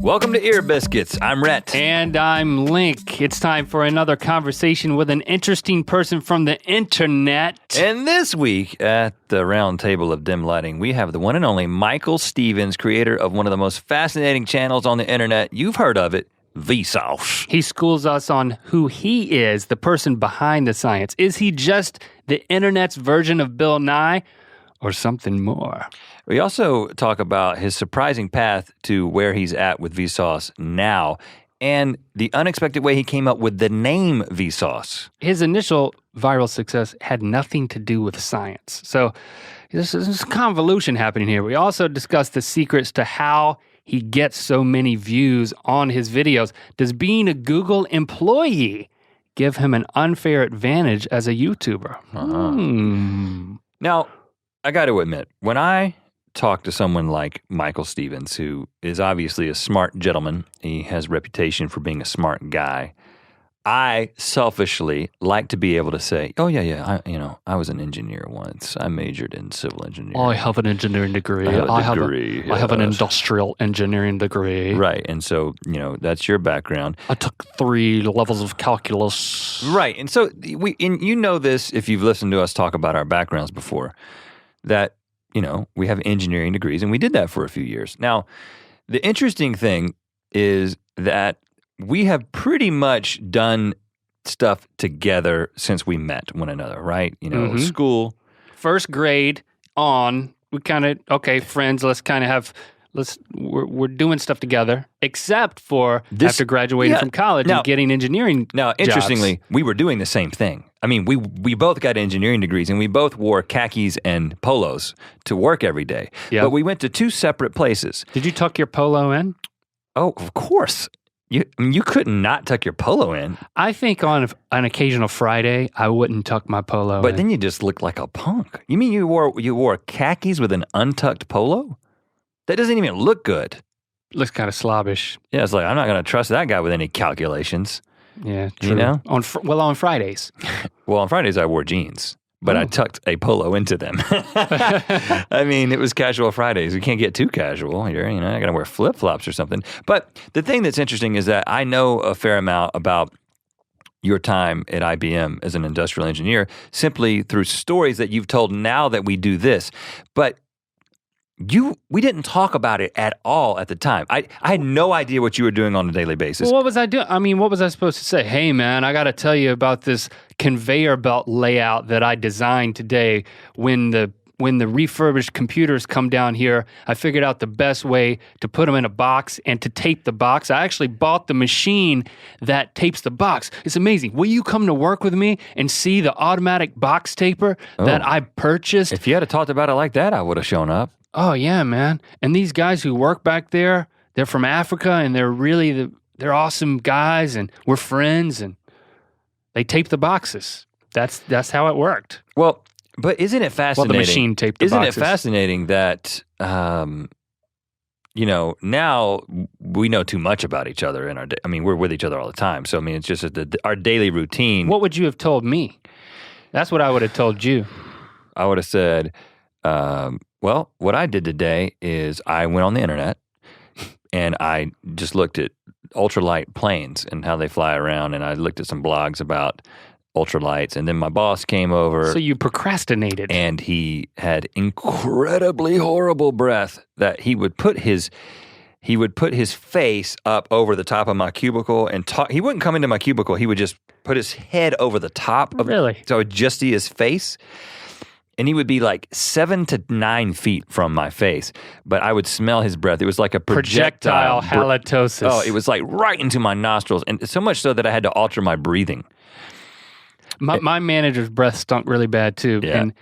Welcome to Ear Biscuits. I'm Rhett. And I'm Link. It's time for another conversation with an interesting person from the internet. And this week at the round table of dim lighting, we have the one and only Michael Stevens, creator of one of the most fascinating channels on the internet. You've heard of it, Vsauce. He schools us on who he is, the person behind the science. Is he just the internet's version of Bill Nye or something more? We also talk about his surprising path to where he's at with Vsauce now and the unexpected way he came up with the name Vsauce. His initial viral success had nothing to do with science. So there's convolution happening here. We also discuss the secrets to how he gets so many views on his videos. Does being a Google employee give him an unfair advantage as a YouTuber? Now, I got to admit, when I talk to someone like Michael Stevens, who is obviously a smart gentleman, he has a reputation for being a smart guy, I selfishly like to be able to say, oh yeah, I was an engineer once. I majored in civil engineering. I have an engineering degree. I have an industrial engineering degree. Right, and so, that's your background. I took 3 levels of calculus. Right, and so you know this if you've listened to us talk about our backgrounds before, that we have engineering degrees, and we did that for a few years. Now, the interesting thing is that we have pretty much done stuff together since we met one another, right? School. First grade on, we kind of, friends, we're doing stuff together, except for after graduating from college and getting engineering Now, interestingly, jobs. We were doing the same thing. I mean, we both got engineering degrees, and we both wore khakis and polos to work every day. Yep. But we went to 2 separate places. Did you tuck your polo in? Oh, of course. You could not tuck your polo in. I think on an occasional Friday, I wouldn't tuck my polo in. But then you just looked like a punk. You mean you wore khakis with an untucked polo? That doesn't even look good. Looks kind of slobbish. Yeah, it's like, I'm not going to trust that guy with any calculations. Yeah, true. On Fridays. Well, on Fridays I wore jeans, but I tucked a polo into them. I mean, it was casual Fridays. We can't get too casual here. I got to wear flip-flops or something. But the thing that's interesting is that I know a fair amount about your time at IBM as an industrial engineer simply through stories that you've told now that we do this. But we didn't talk about it at all at the time. I had no idea what you were doing on a daily basis. Well, what was I doing? I mean, what was I supposed to say? Hey, man, I got to tell you about this conveyor belt layout that I designed today. When the refurbished computers come down here, I figured out the best way to put them in a box and to tape the box. I actually bought the machine that tapes the box. It's amazing. Will you come to work with me and see the automatic box taper that I purchased? If you had talked about it like that, I would have shown up. Oh yeah, man. And these guys who work back there, they're from Africa and they're awesome guys and we're friends and they tape the boxes. That's how it worked. Well, but isn't it fascinating? Well, the machine taped the boxes. Isn't it fascinating that, now we know too much about each other in our day. I mean, we're with each other all the time. So, I mean, it's just our daily routine. What would you have told me? That's what I would have told you. I would have said, well, what I did today is I went on the internet and I just looked at ultralight planes and how they fly around, and I looked at some blogs about ultralights, and then my boss came over. So you procrastinated. And he had incredibly horrible breath that he would put his face up over the top of my cubicle and talk. He wouldn't come into my cubicle. He would just put his head over the top of it. So I would just see his face. And he would be like 7 to 9 feet from my face, but I would smell his breath. It was like a projectile halitosis. Oh, it was like right into my nostrils, and so much so that I had to alter my breathing. My manager's breath stunk really bad too, and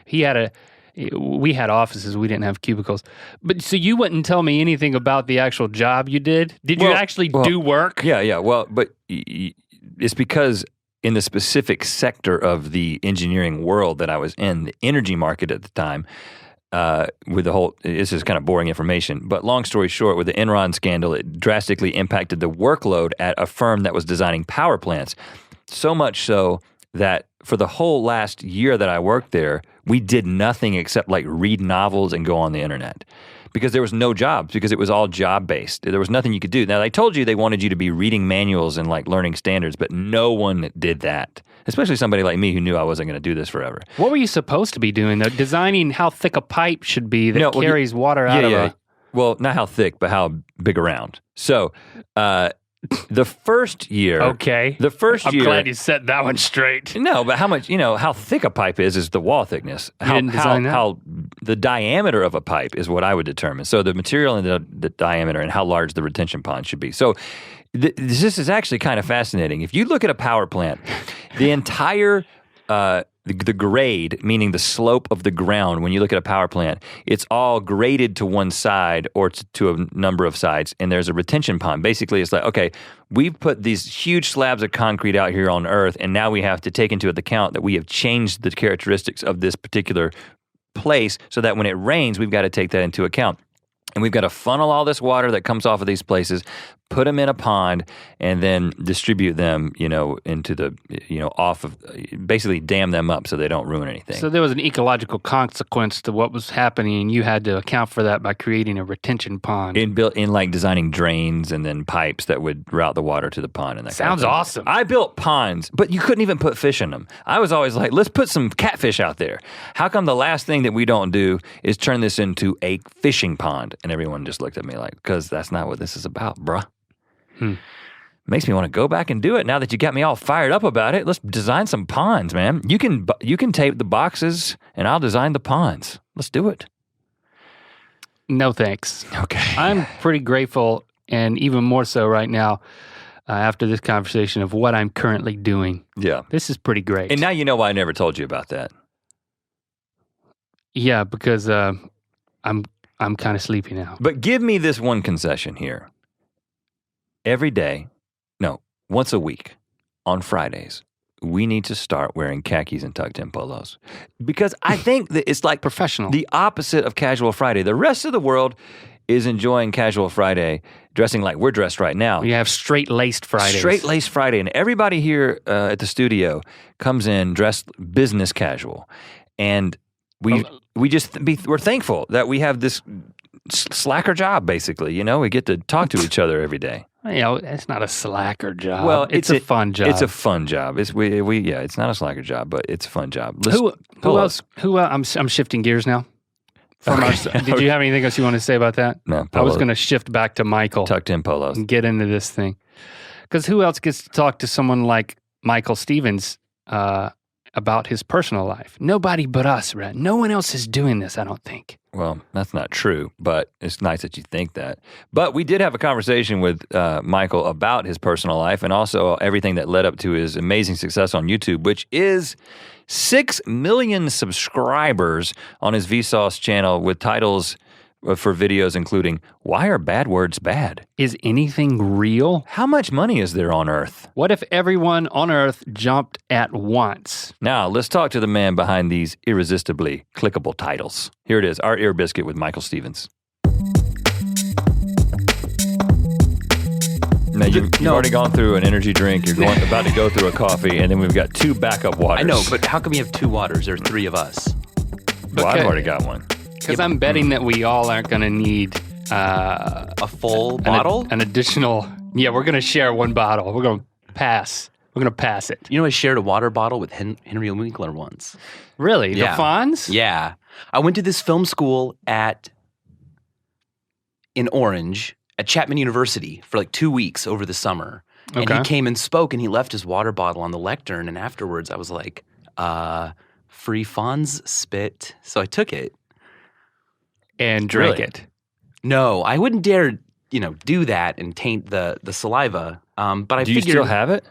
we had offices. We didn't have cubicles. But so you wouldn't tell me anything about the actual job you did? Did you actually do work? Yeah. Well, but it's because in the specific sector of the engineering world that I was in, the energy market at the time, with the whole, this is kind of boring information, but long story short, with the Enron scandal, it drastically impacted the workload at a firm that was designing power plants. So much so that for the whole last year that I worked there, we did nothing except like read novels and go on the internet. Because there was no jobs, because it was all job-based. There was nothing you could do. Now, they told you they wanted you to be reading manuals and like learning standards, but no one did that, especially somebody like me who knew I wasn't going to do this forever. What were you supposed to be doing, though? Designing how thick a pipe should be that carries water out of it. Well, not how thick, but how big around. So, the first year. Okay. I'm glad you set that one straight. No, but how much, how thick a pipe is the wall thickness. How the diameter of a pipe is what I would determine. So the material and the diameter and how large the retention pond should be. So this is actually kind of fascinating. If you look at a power plant, the entire the grade, meaning the slope of the ground, when you look at a power plant, it's all graded to one side or to a number of sides, and there's a retention pond. Basically, it's like, okay, we've put these huge slabs of concrete out here on Earth, and now we have to take into account that we have changed the characteristics of this particular place so that when it rains, we've got to take that into account. And we've got to funnel all this water that comes off of these places, put them in a pond, and then distribute them, into the, off of, basically dam them up so they don't ruin anything. So there was an ecological consequence to what was happening, and you had to account for that by creating a retention pond. In like designing drains and then pipes that would route the water to the pond. And that Sounds awesome. I built ponds, but you couldn't even put fish in them. I was always like, let's put some catfish out there. How come the last thing that we don't do is turn this into a fishing pond? And everyone just looked at me like, because that's not what this is about, bruh. Makes me want to go back and do it now that you got me all fired up about it. Let's design some ponds, man. You can tape the boxes and I'll design the ponds. Let's do it. No thanks. Okay. I'm pretty grateful, and even more so right now after this conversation, of what I'm currently doing. Yeah. This is pretty great. And now you know why I never told you about that. Yeah, because I'm kind of sleepy now. But give me this one concession here. Every day, once a week, on Fridays, we need to start wearing khakis and tucked-in polos. Because I think that it's like professional, the opposite of Casual Friday. The rest of the world is enjoying Casual Friday, dressing like we're dressed right now. We have straight-laced Fridays. Straight-laced Friday. And everybody here at the studio comes in dressed business casual. And we're thankful that we have this slacker job, basically. We get to talk to each other every day. It's not a slacker job. Well, it's a fun job. It's a fun job. It's not a slacker job, but it's a fun job. Who else? I'm shifting gears now. Did you have anything else you want to say about that? No. I was going to shift back to Michael. Tucked in polos. And get into this thing. Because who else gets to talk to someone like Michael Stevens about his personal life? Nobody but us, Rhett. No one else is doing this, I don't think. Well, that's not true, but it's nice that you think that. But we did have a conversation with Michael about his personal life and also everything that led up to his amazing success on YouTube, which is 6 million subscribers on his Vsauce channel with titles for videos including, "Why are bad words bad? Is anything real? How much money is there on Earth? What if everyone on Earth jumped at once?" Now, let's talk to the man behind these irresistibly clickable titles. Here it is, our Ear Biscuit with Michael Stevens. Now, you've already gone through an energy drink, you're about to go through a coffee, and then we've got 2 backup waters. I know, but how come you have 2 waters? There are 3 of us. Well, I've already got one. Because I'm betting that we all aren't going to need a full bottle? An additional, we're going to share 1 bottle. We're going to pass. We're going to pass it. I shared a water bottle with Henry Winkler once. Really? Yeah. The Fonz? Yeah. I went to this film school in Orange at Chapman University for like 2 weeks over the summer. And he came and spoke, and he left his water bottle on the lectern, and afterwards I was like, free Fonz spit. So I took it. And drank it. No, I wouldn't dare, do that and taint the saliva. But I figured. Do you still have it?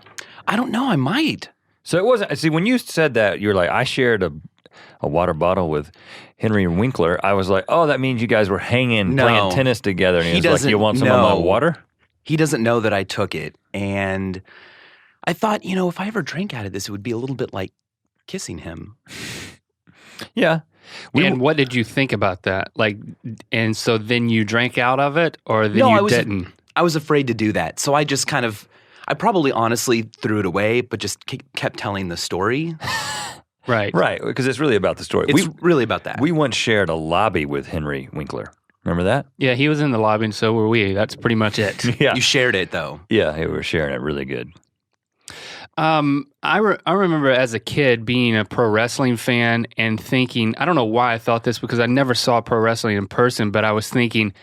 I don't know. I might. So it wasn't. See, when you said that, you were like, I shared a water bottle with Henry Winkler. I was like, oh, that means you guys were playing tennis together. And he was like, you want some of my water? He doesn't know that I took it, and I thought, if I ever drank out of this, it would be a little bit like kissing him. Yeah. And what did you think about that? And so then you drank out of it, or then you didn't? I was afraid to do that. So I just I probably honestly threw it away, but just kept telling the story. Right. Right, because it's really about the story. It's really about that. We once shared a lobby with Henry Winkler. Remember that? Yeah, he was in the lobby and so were we. That's pretty much it. Yeah. You shared it, though. Yeah, we were sharing it really good. I remember as a kid being a pro wrestling fan and thinking, I don't know why I thought this because I never saw pro wrestling in person, but I was thinking,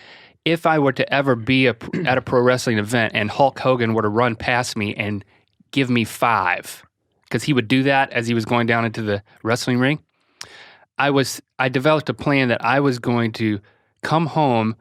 if I were to ever be at a pro wrestling event and Hulk Hogan were to run past me and give me 5, because he would do that as he was going down into the wrestling ring, I developed a plan that I was going to come home,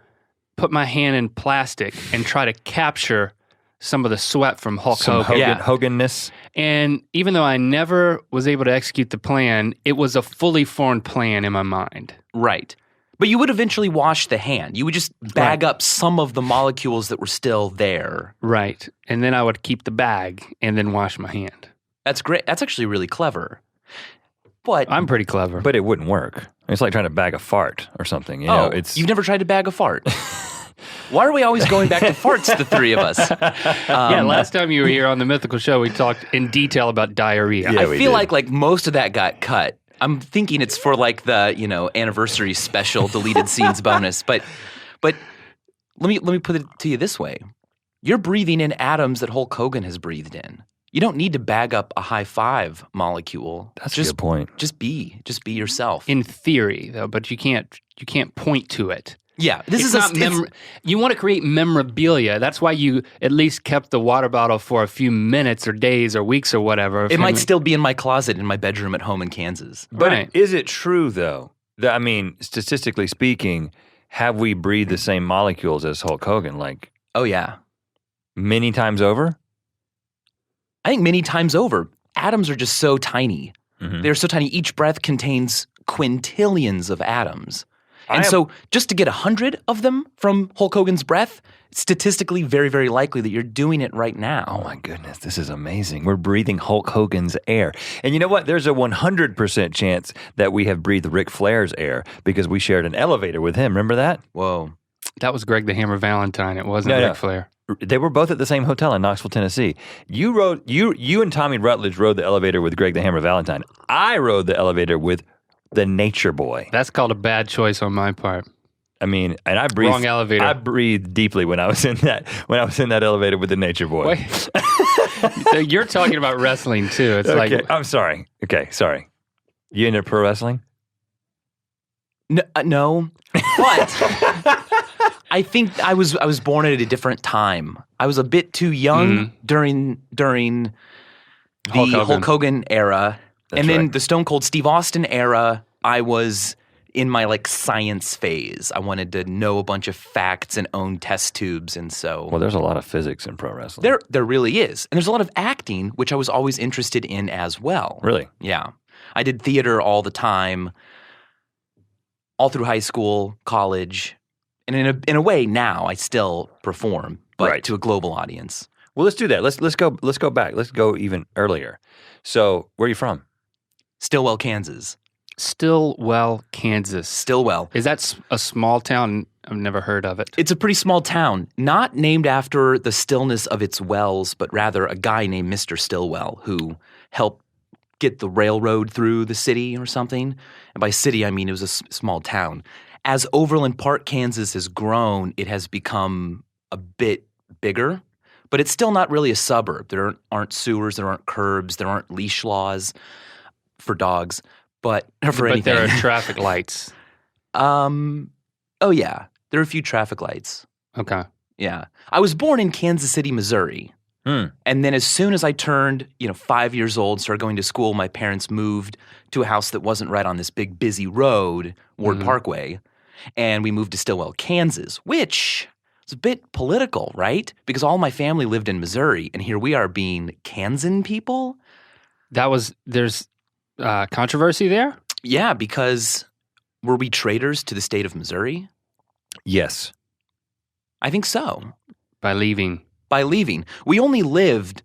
put my hand in plastic, and try to capture some of the sweat from Hulk Hogan. Hoganness. And even though I never was able to execute the plan, it was a fully formed plan in my mind. Right. But you would eventually wash the hand. You would just bag up some of the molecules that were still there. Right. And then I would keep the bag and then wash my hand. That's great. That's actually really clever. But I'm pretty clever. But it wouldn't work. It's like trying to bag a fart or something. You've never tried to bag a fart? Why are we always going back to farts, the three of us? Last time you were here on the Mythical Show, we talked in detatel about diarrhea. Yeah, I feel like most of that got cut. I'm thinking it's for like the anniversary special deleted scenes bonus. But let me put it to you this way: you're breathing in atoms that Hulk Hogan has breathed in. You don't need to bag up a high five molecule. That's a good point. Just be yourself. In theory, though, but you can't point to it. Yeah, you want to create memorabilia. That's why you at least kept the water bottle for a few minutes or days or weeks or whatever. It might still be in my closet in my bedroom at home in Kansas. But is it true, though? That, I mean, statistically speaking, have we breathed the same molecules as Hulk Hogan? Like, oh, yeah. Many times over? I think many times over. Atoms are just so tiny. Mm-hmm. They're so tiny. Each breath contains quintillions of atoms. And so just to get 100 of them from Hulk Hogan's breath, statistically very, very likely that you're doing it right now. Oh my goodness, this is amazing. We're breathing Hulk Hogan's air. And you know what? There's a 100% chance that we have breathed Ric Flair's air because we shared an elevator with him. Remember that? Whoa. That was Greg the Hammer Valentine. It wasn't Ric Flair. They were both at the same hotel in Knoxville, Tennessee. You and Tommy Rutledge rode the elevator with Greg the Hammer Valentine. I rode the elevator with the Nature Boy. That's called a bad choice on my part. I mean, and I breathed. Wrong elevator. I breathed deeply when I was in that elevator with the Nature Boy. Wait. So you're talking about wrestling too. It's okay, like I'm sorry. Okay, sorry. You into pro wrestling? No. But I think I was born at a different time. I was a bit too young during the Hulk Hogan era. That's then right. the Stone Cold Steve Austin era, I was in my like science phase. I wanted to know a bunch of facts and own test tubes, and so Well, there's a lot of physics in pro wrestling. there really is. And there's a lot of acting, which I was always interested in as well. Really? Yeah. I did theater all the time, all through high school, college. And in a way now I still perform, but to a global audience. Well, let's do that. Let's go back. Let's go even earlier. So, where are you from? Stillwell, Kansas. Stillwell, Kansas. Stillwell. Is that a small town? I've never heard of it. It's a pretty small town, not named after the stillness of its wells, but rather a guy named Mr. Stillwell who helped get the railroad through the city or something. And by city, I mean it was a small town. As Overland Park, Kansas has grown, it has become a bit bigger, but it's still not really a suburb. There aren't sewers, there aren't curbs, there aren't leash laws for dogs, but for anything. But there are traffic lights. Oh yeah, there are a few traffic lights. Okay. Yeah. I was born in Kansas City, Missouri. And then as soon as I turned, 5 years old, started going to school, my parents moved to a house that wasn't right on this big busy road, Ward Parkway, and we moved to Stillwell, Kansas, which is a bit political, right? Because all my family lived in Missouri, and here we are being Kansan people. There's controversy there? Yeah, because were we traitors to the state of Missouri? Yes. I think so. By leaving. We only lived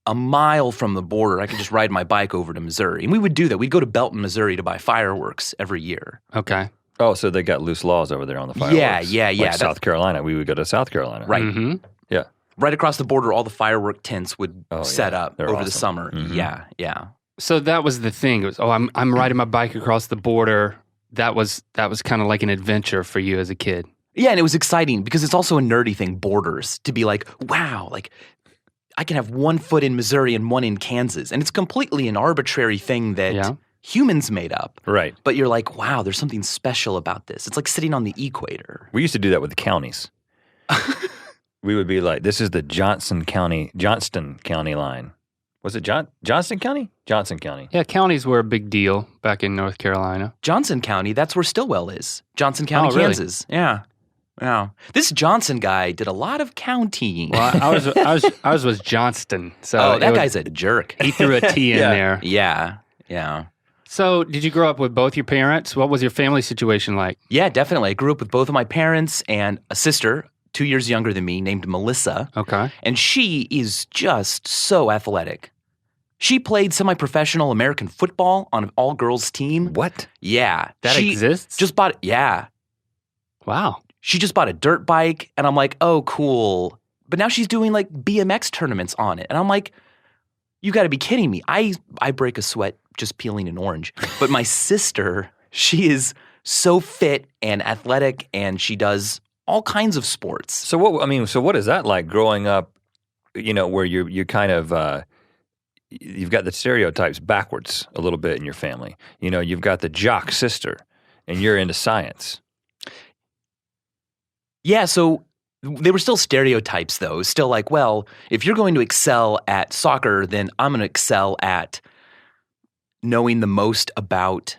a mile from the border. I could just ride my bike over to Missouri. And we would do that. We'd go to Belton, Missouri to buy fireworks every year. Okay. Oh, so they got loose laws over there on the fireworks. Yeah. Like South Carolina. We would go to South Carolina. Right. Mm-hmm. Yeah. Right across the border, all the firework tents would set up They're over the awesome. summer. Mm-hmm. Yeah. So that was the thing. It was, I'm riding my bike across the border. That was kind of like an adventure for you as a kid. Yeah, and it was exciting because it's also a nerdy thing, borders, to be like, wow, like I can have one foot in Missouri and one in Kansas. And it's completely an arbitrary thing that humans made up. Right. But you're like, wow, there's something special about this. It's like sitting on the equator. We used to do that with the counties. We would be like, this is the Johnston County line. Was it Johnston County? Johnson County. Yeah, counties were a big deal back in North Carolina. Johnson County, that's where Stillwell is. Johnson County, really? Kansas. Yeah. Wow. This Johnson guy did a lot of counting. Well, ours was Johnston. So that guy's a jerk. He threw a T in there. Yeah. So did you grow up with both your parents? What was your family situation like? Yeah, definitely. I grew up with both of my parents and a sister, 2 years younger than me, named Melissa. Okay. And she is just so athletic. She played semi-professional American football on an all-girls team. What? Yeah. That exists? Just bought it. Yeah. Wow. She just bought a dirt bike, and I'm like, oh, cool. But now she's doing like BMX tournaments on it. And I'm like, you got to be kidding me. I break a sweat just peeling an orange. But my sister, she is so fit and athletic, and she does all kinds of sports. So what is that like growing up, where you kind of you've got the stereotypes backwards a little bit in your family. You've got the jock sister and you're into science. Yeah, so they were still stereotypes though. Still like, well, if you're going to excel at soccer, then I'm going to excel at knowing the most about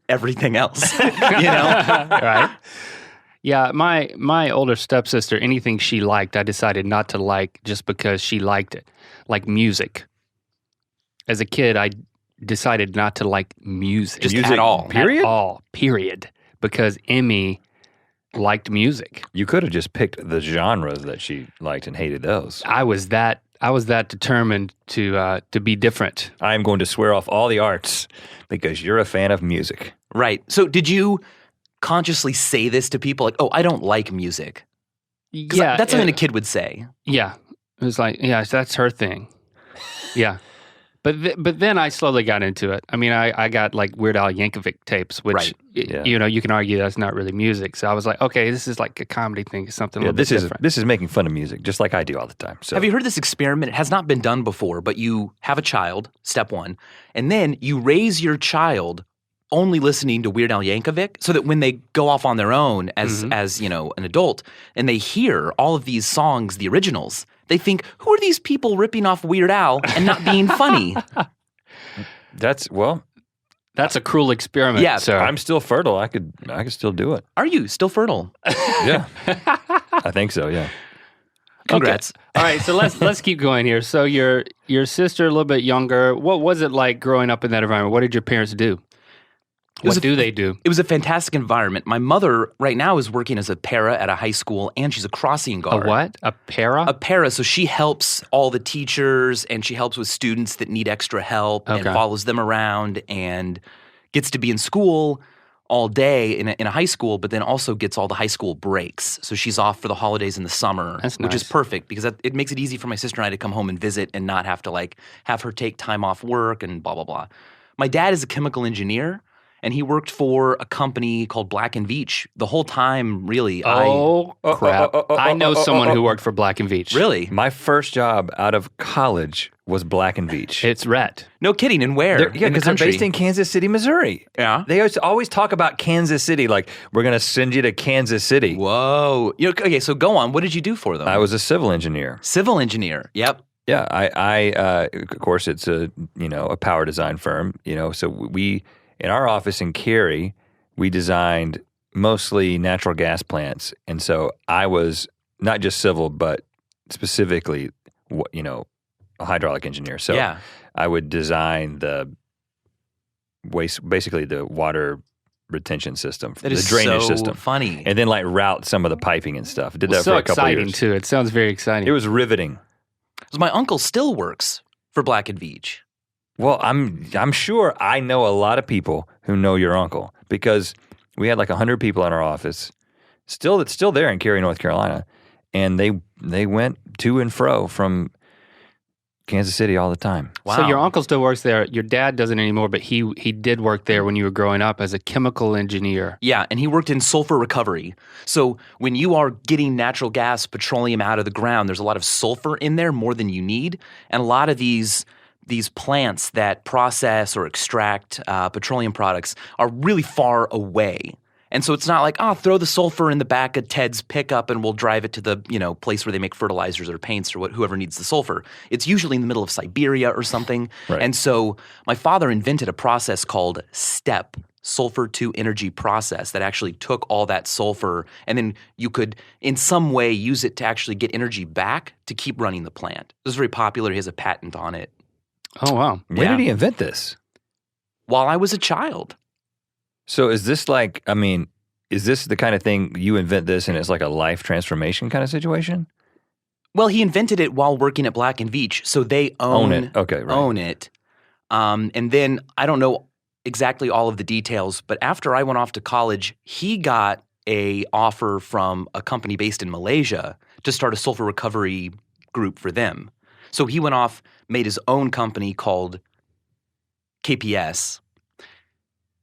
everything else, Right? Yeah, my older stepsister, anything she liked, I decided not to like just because she liked it, like music. As a kid, I decided not to like music. Just at all. Period? At all, period. Because Emmy liked music. You could have just picked the genres that she liked and hated those. I was that determined to be different. I am going to swear off all the arts because you're a fan of music. Right. So did you consciously say this to people? Like, oh, I don't like music. Yeah. That's something a kid would say. Yeah. It was like, yeah, that's her thing. Yeah. But then I slowly got into it. I mean, I got like Weird Al Yankovic tapes, which, you can argue that's not really music. So I was like, okay, this is like a comedy thing, something a little bit different. This is making fun of music, just like I do all the time. So. Have you heard this experiment? It has not been done before, but you have a child, step one, and then you raise your child only listening to Weird Al Yankovic so that when they go off on their own as an adult and they hear all of these songs, the originals, they think, who are these people ripping off Weird Al and not being funny? That's a cruel experiment. Yeah, sir. I'm still fertile. I could still do it. Are you still fertile? Yeah. I think so, yeah. Congrats. Okay. All right, so let's keep going here. So your sister, a little bit younger, what was it like growing up in that environment? What did your parents do? What do they do? It was a fantastic environment. My mother right now is working as a para at a high school, and she's a crossing guard. A what? A para? A para. So she helps all the teachers, and she helps with students that need extra help and follows them around and gets to be in school all day in a high school, but then also gets all the high school breaks. So she's off for the holidays in the summer, which is perfect because it makes it easy for my sister and I to come home and visit and not have to have her take time off work and blah, blah, blah. My dad is a chemical engineer. And he worked for a company called Black & Veatch. The whole time, really. Crap. I know someone who worked for Black & Veatch. Really? My first job out of college was Black & Veatch. It's Rhett. No kidding. And where? Because they're based in Kansas City, Missouri. Yeah. They always talk about Kansas City, like, we're going to send you to Kansas City. Whoa. Okay, so go on. What did you do for them? I was a civil engineer. Civil engineer. Yep. Yeah. I of course, it's a power design firm, so we... In our office in Cary, we designed mostly natural gas plants. And so I was not just civil, but specifically, a hydraulic engineer. So I would design the basically the water retention system, the drainage system. Funny. And then route some of the piping and stuff. Did that for a couple of years. So exciting too. It sounds very exciting. It was riveting. So my uncle still works for Black & Veatch. Well, I'm sure I know a lot of people who know your uncle because we had 100 people in our office, still there in Cary, North Carolina, and they went to and fro from Kansas City all the time. Wow. So your uncle still works there. Your dad doesn't anymore, but he did work there when you were growing up as a chemical engineer. Yeah, and he worked in sulfur recovery. So when you are getting natural gas, petroleum out of the ground, there's a lot of sulfur in there, more than you need. And a lot of these plants that process or extract petroleum products are really far away. And so it's not like, throw the sulfur in the back of Ted's pickup and we'll drive it to the, place where they make fertilizers or paints or whoever needs the sulfur. It's usually in the middle of Siberia or something. Right. And so my father invented a process called STEP, sulfur to energy process, that actually took all that sulfur and then you could in some way use it to actually get energy back to keep running the plant. This is very popular. He has a patent on it. Oh, wow. When did he invent this? While I was a child. So is this like, is this the kind of thing you invent this and it's like a life transformation kind of situation? Well, he invented it while working at Black & Veatch, so they own it. Okay, right. Own it. And then I don't know exactly all of the details, but after I went off to college, he got a offer from a company based in Malaysia to start a sulfur recovery group for them. So he went off, made his own company called KPS.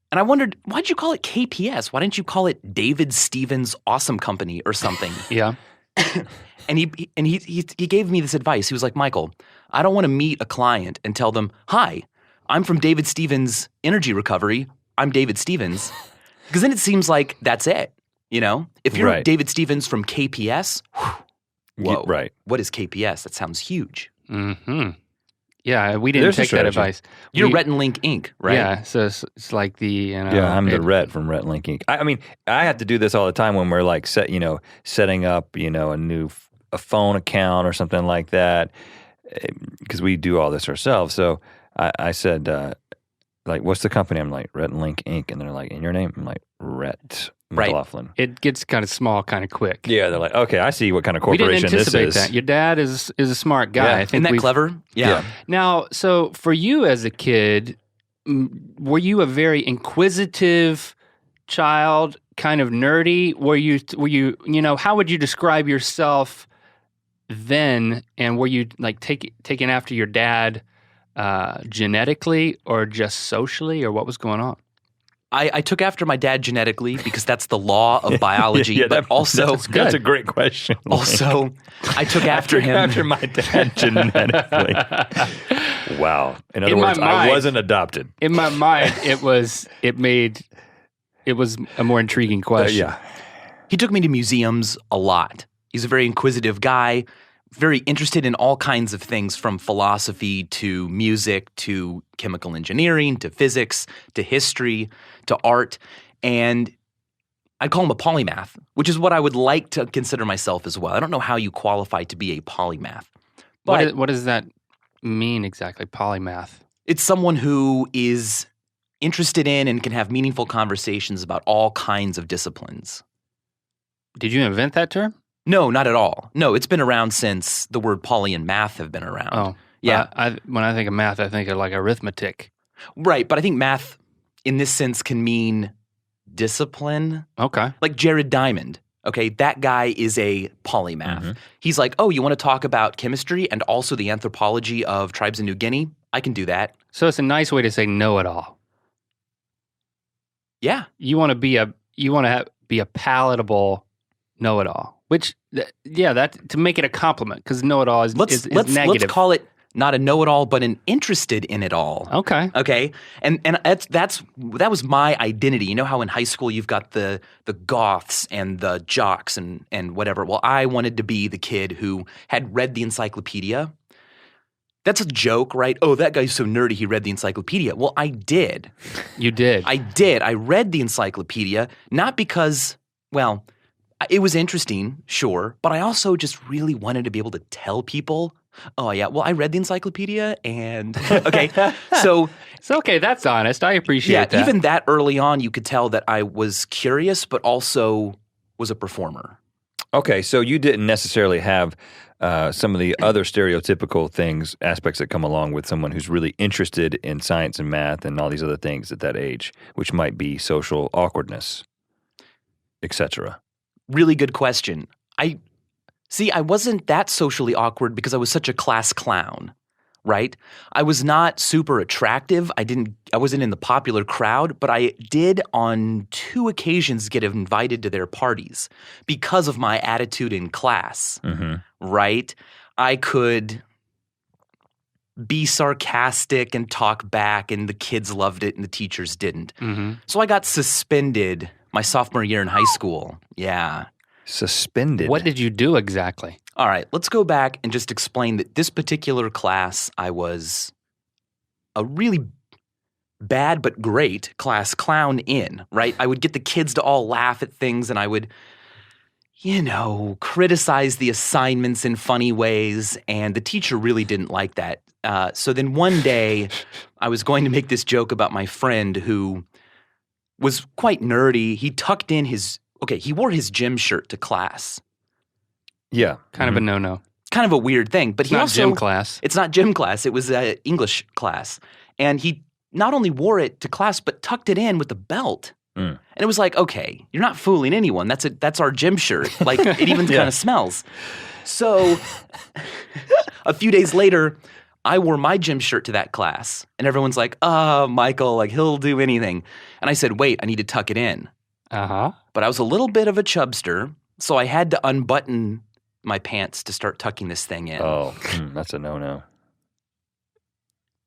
And I wondered, why'd you call it KPS? Why didn't you call it David Stevens Awesome Company or something? Yeah. And he gave me this advice. He was like, Michael, I don't want to meet a client and tell them, hi, I'm from David Stevens Energy Recovery. I'm David Stevens. Because then it seems like that's it, If you're Right. David Stevens from KPS, whoa. Right. What is KPS? That sounds huge. Mm-hmm. Yeah, we didn't There's a take that strategy. advice. You're Rhett Link Inc., right? Yeah, so it's like the, Yeah, I'm the Rhett from Rhett Link Inc. I have to do this all the time when we're like setting up, a phone account or something like that, because we do all this ourselves. So I said, what's the company? I'm like, Rhett Link Inc. And they're like, in your name? I'm like, Rhett Right. McLaughlin. It gets kind of small kind of quick. Yeah, they're like, okay, I see what kind of We corporation didn't anticipate this is. that. Your dad is a smart guy. Yeah. I think Isn't that we've- clever? Yeah. Now, so for you as a kid, were you a very inquisitive child, kind of nerdy? Were you, how would you describe yourself then? And were you like taken after your dad genetically or just socially, or what was going on? I took after my dad genetically because that's the law of biology, Yeah, but also that's a great question. Also, I took after him. After my dad genetically. Wow. In other words, I wasn't adopted. In my mind, it was a more intriguing question. Yeah. He took me to museums a lot. He's a very inquisitive guy, very interested in all kinds of things, from philosophy to music to chemical engineering to physics to history to art. And I'd call him a polymath, which is what I would like to consider myself as well. I don't know how you qualify to be a polymath. But What does that mean exactly, polymath? it's someone who is interested in and can have meaningful conversations about all kinds of disciplines. Did you invent that term? No, not at all. No, it's been around since the word poly and math have been around. Oh, Yeah. When I think of math, I think of like arithmetic. Right, but I think math in this sense can mean discipline. Okay. Like Jared Diamond, okay? That guy is a polymath. Mm-hmm. He's like, oh, you want to talk about chemistry and also the anthropology of tribes in New Guinea? I can do that. So it's a nice way to say know-it-all. Yeah. You want to be a palatable know-it-all, which that to make it a compliment, because know-it-all is negative. Let's call it not a know-it-all, but an interested in it all. Okay. Okay, and that was my identity. You know how in high school you've got the goths and the jocks and whatever. Well, I wanted to be the kid who had read the encyclopedia. That's a joke, right? Oh, that guy's so nerdy, he read the encyclopedia. Well, I did. You did. I did. I read the encyclopedia, not because, well, it was interesting, sure, but I also just really wanted to be able to tell people, oh, yeah, well, I read the encyclopedia and, okay, so. It's okay, that's honest. I appreciate that. Even that early on, you could tell that I was curious, but also was a performer. Okay, so you didn't necessarily have some of the other stereotypical aspects that come along with someone who's really interested in science and math and all these other things at that age, which might be social awkwardness, etc. Really good question. I wasn't that socially awkward because I was such a class clown, right? I was not super attractive. I wasn't in the popular crowd, but I did on 2 occasions get invited to their parties because of my attitude in class, right? I could be sarcastic and talk back, and the kids loved it and the teachers didn't. So I got suspended my sophomore year in high school. Yeah. Suspended? What did you do exactly? All right, let's go back and just explain that this particular class, I was a really bad but great class clown in, right? I would get the kids to all laugh at things, and I would, criticize the assignments in funny ways, and the teacher really didn't like that. So then one day, I was going to make this joke about my friend who was quite nerdy. He tucked in he wore his gym shirt to class. Yeah. Kind of a no-no. Kind of a weird thing. But It's not gym class. It's not gym class. It was English class. And he not only wore it to class, but tucked it in with a belt. And it was like, okay, you're not fooling anyone. That's our gym shirt. Like, it even kind of smells. So a few days later, I wore my gym shirt to that class. And everyone's like, Michael, like, he'll do anything. And I said, wait, I need to tuck it in. But I was a little bit of a chubster, so I had to unbutton my pants to start tucking this thing in. Oh, that's a no-no.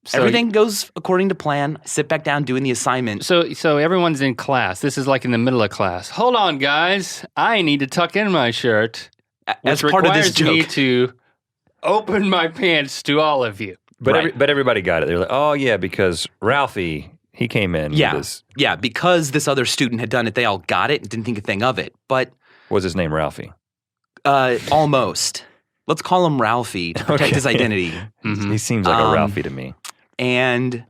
So everything goes according to plan. I sit back down doing the assignment. So everyone's in class. This is like in the middle of class. Hold on, guys. I need to tuck in my shirt, As which part of this requires me joke. to open my pants to all of you. But but everybody got it. They're like, oh yeah, because Ralphie, he came in with his... Yeah, because this other student had done it, they all got it and didn't think a thing of it. But Was his name Ralphie? almost. Let's call him Ralphie to protect his identity. He seems like a Ralphie to me. And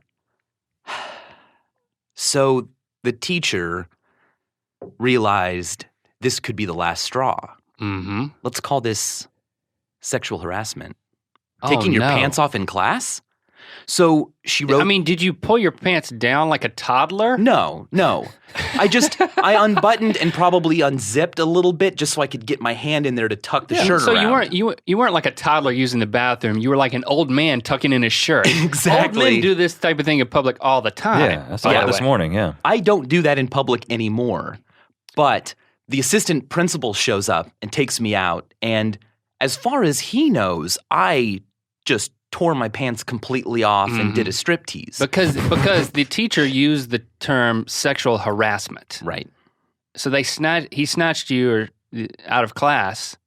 so the teacher realized this could be the last straw. Let's call this sexual harassment. Taking your pants off in class? So she wrote... I mean, did you pull your pants down like a toddler? No. I unbuttoned and probably unzipped a little bit just so I could get my hand in there to tuck the shirt so around. you weren't like a toddler using the bathroom. You were like an old man tucking in his shirt. Exactly. Old men do this type of thing in public all the time. Yeah, I saw that this morning, yeah. I don't do that in public anymore, but the assistant principal shows up and takes me out, and as far as he knows, I just tore my pants completely off and did a striptease. Because the teacher used the term sexual harassment. Right. So he snatched you out of class,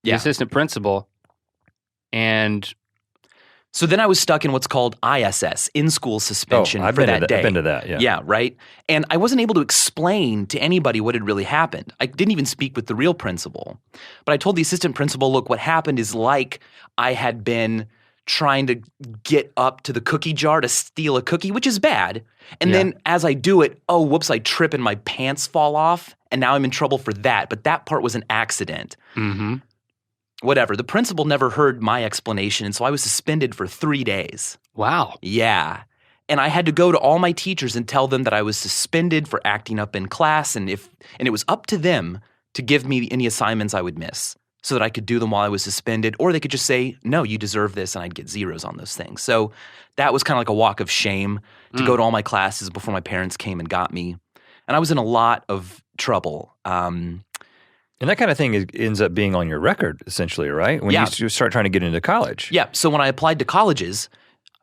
the assistant principal, and... So then I was stuck in what's called ISS, in-school suspension for that day. I've been to that, yeah. Yeah, right? And I wasn't able to explain to anybody what had really happened. I didn't even speak with the real principal. But I told the assistant principal, look, what happened is like I had been trying to get up to the cookie jar to steal a cookie, which is bad. And then as I do it, oh, whoops, I trip and my pants fall off. And now I'm in trouble for that. But that part was an accident. Whatever. The principal never heard my explanation, and so I was suspended for 3 days. Wow. Yeah. And I had to go to all my teachers and tell them that I was suspended for acting up in class, and it was up to them to give me any assignments I would miss so that I could do them while I was suspended, or they could just say, no, you deserve this, and I'd get zeros on those things. So that was kind of like a walk of shame to go to all my classes before my parents came and got me. And I was in a lot of trouble. And that kind of thing ends up being on your record, essentially, right? When you start trying to get into college. Yeah. So when I applied to colleges,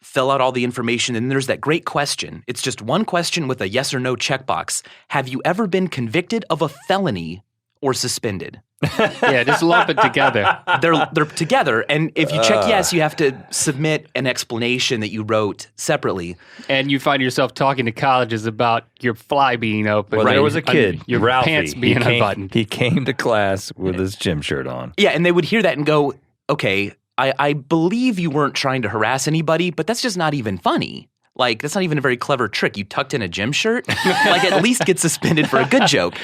fill out all the information, and there's that great question. It's just one question with a yes or no checkbox. Have you ever been convicted of a felony or suspended? Yeah, just lump it together. They're together, and if you check yes, you have to submit an explanation that you wrote separately. And you find yourself talking to colleges about your fly being open. Well, there was a kid, your Ralphie, pants being unbuttoned. He came to class with his gym shirt on. Yeah, and they would hear that and go, okay, I believe you weren't trying to harass anybody, but that's just not even funny. Like, that's not even a very clever trick. You tucked in a gym shirt? Like, at least get suspended for a good joke.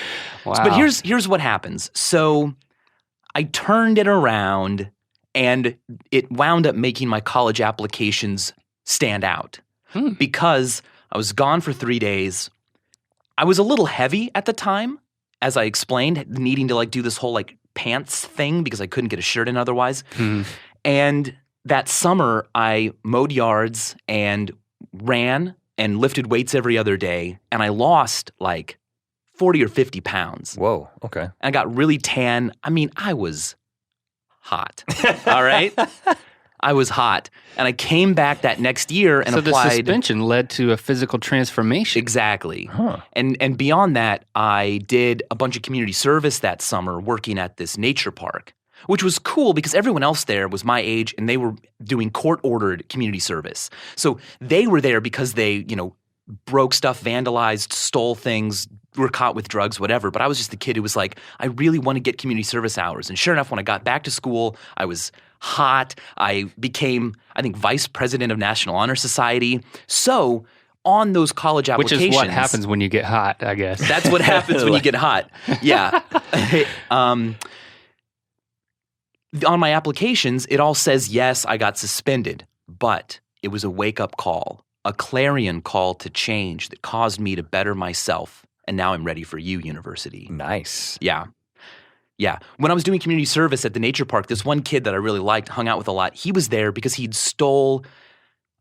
Wow. But here's what happens. So I turned it around, and it wound up making my college applications stand out. Because I was gone for 3 days. I was a little heavy at the time, as I explained, needing to like do this whole like pants thing because I couldn't get a shirt in otherwise. And that summer, I mowed yards and ran and lifted weights every other day, and I lost like 40 or 50 pounds. Whoa, okay. And I got really tan. I mean, I was hot, all right? I was hot. And I came back that next year and so applied. So the suspension led to a physical transformation. Exactly. Huh. And beyond that, I did a bunch of community service that summer working at this nature park, which was cool because everyone else there was my age and they were doing court-ordered community service. So they were there because they, broke stuff, vandalized, stole things, were caught with drugs, whatever. But I was just the kid who was like, I really want to get community service hours. And sure enough, when I got back to school, I was hot. I became, I think, vice president of National Honor Society. So on those college applications. Which is what happens when you get hot, I guess. That's what happens when you get hot. Yeah. On my applications, it all says, yes, I got suspended. But it was a wake-up call, a clarion call to change that caused me to better myself. And now I'm ready for you, university. Nice. Yeah. Yeah. When I was doing community service at the nature park, this one kid that I really liked, hung out with a lot, he was there because he'd stole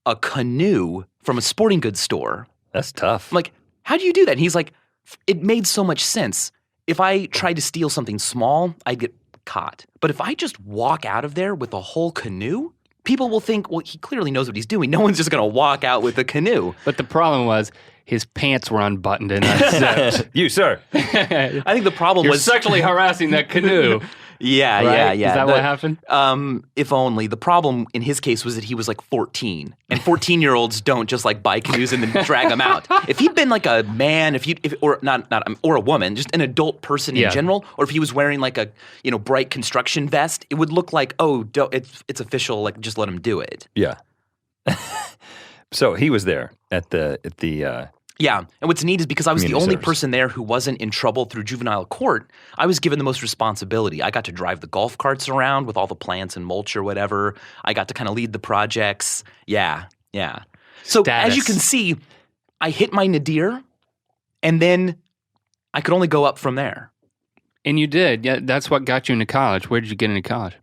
a canoe from a sporting goods store. That's tough. I'm like, how do you do that? And he's like, it made so much sense. If I tried to steal something small, I'd get caught. But if I just walk out of there with a whole canoe, people will think, well, he clearly knows what he's doing. No one's just going to walk out with a canoe. But the problem was his pants were unbuttoned and unzipped. You, sir. I think the problem was sexually harassing that canoe. Yeah, right? yeah. Is that what happened? If only. The problem in his case was that he was like 14. And 14-year-olds don't just like buy canoes and then drag them out. If he'd been like a man, or a woman, just an adult person in general, or if he was wearing like a bright construction vest, it would look like, it's official, like just let him do it. Yeah. So he was there at the Yeah, and what's neat is because I was the community only service. person there who wasn't in trouble through juvenile court, I was given the most responsibility. I got to drive the golf carts around with all the plants and mulch or whatever. I got to kind of lead the projects. Yeah. So as you can see, I hit my nadir, and then I could only go up from there. And you did. Yeah, that's what got you into college. Where did you get into college?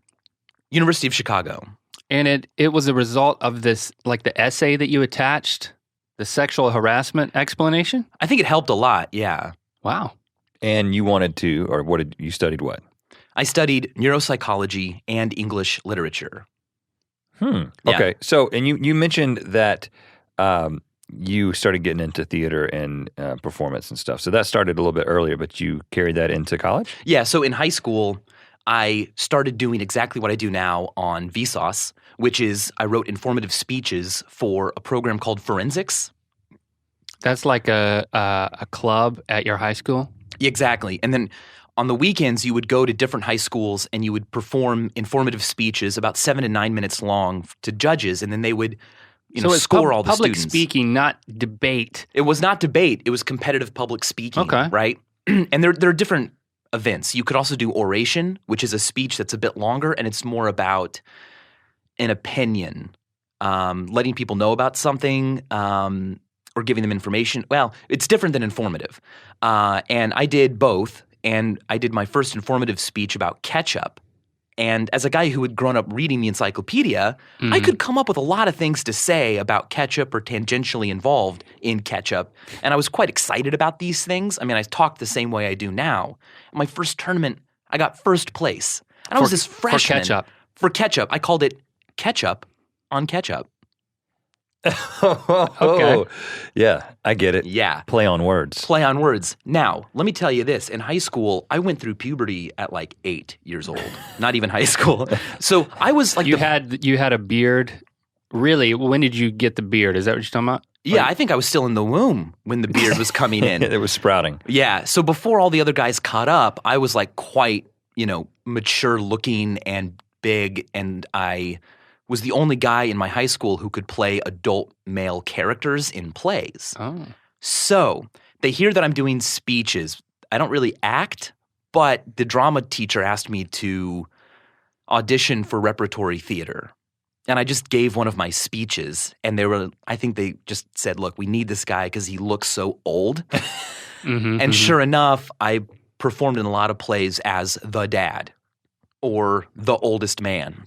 University of Chicago. And it was a result of this, like the essay that you attached? The sexual harassment explanation? I think it helped a lot, yeah. Wow. And you wanted to, or you studied what? I studied neuropsychology and English literature. Yeah. Okay. So, and you mentioned that you started getting into theater and performance and stuff. So that started a little bit earlier, but you carried that into college? Yeah, so in high school, I started doing exactly what I do now on Vsauce, which is I wrote informative speeches for a program called Forensics. That's like a club at your high school? Exactly. And then on the weekends, you would go to different high schools and you would perform informative speeches about 7 to 9 minutes long to judges, and then they would score all the public students. Speaking, not debate. It was not debate. It was competitive public speaking, okay. Right? And there are different events. You could also do oration, which is a speech that's a bit longer, and it's more about an opinion, letting people know about something or giving them information. Well, it's different than informative. And I did both, and I did my first informative speech about ketchup. And as a guy who had grown up reading the encyclopedia, I could come up with a lot of things to say about ketchup or tangentially involved in ketchup. And I was quite excited about these things. I mean, I talked the same way I do now. My first tournament, I got first place. And I was this freshman. For ketchup. I called it ketchup on ketchup. Okay. Yeah, I get it. Yeah. Play on words. Play on words. Now, let me tell you this. In high school, I went through puberty at like 8 years old. Not even high school. So I was like you had a beard. Really? When did you get the beard? Is that what you're talking about? Yeah, I think I was still in the womb when the beard was coming in. It was sprouting. Yeah. So before all the other guys caught up, I was like quite, mature looking and big, and I was the only guy in my high school who could play adult male characters in plays. Oh. So they hear that I'm doing speeches. I don't really act, but the drama teacher asked me to audition for repertory theater. And I just gave one of my speeches, and I think they just said, look, we need this guy because he looks so old. And sure enough, I performed in a lot of plays as the dad or the oldest man.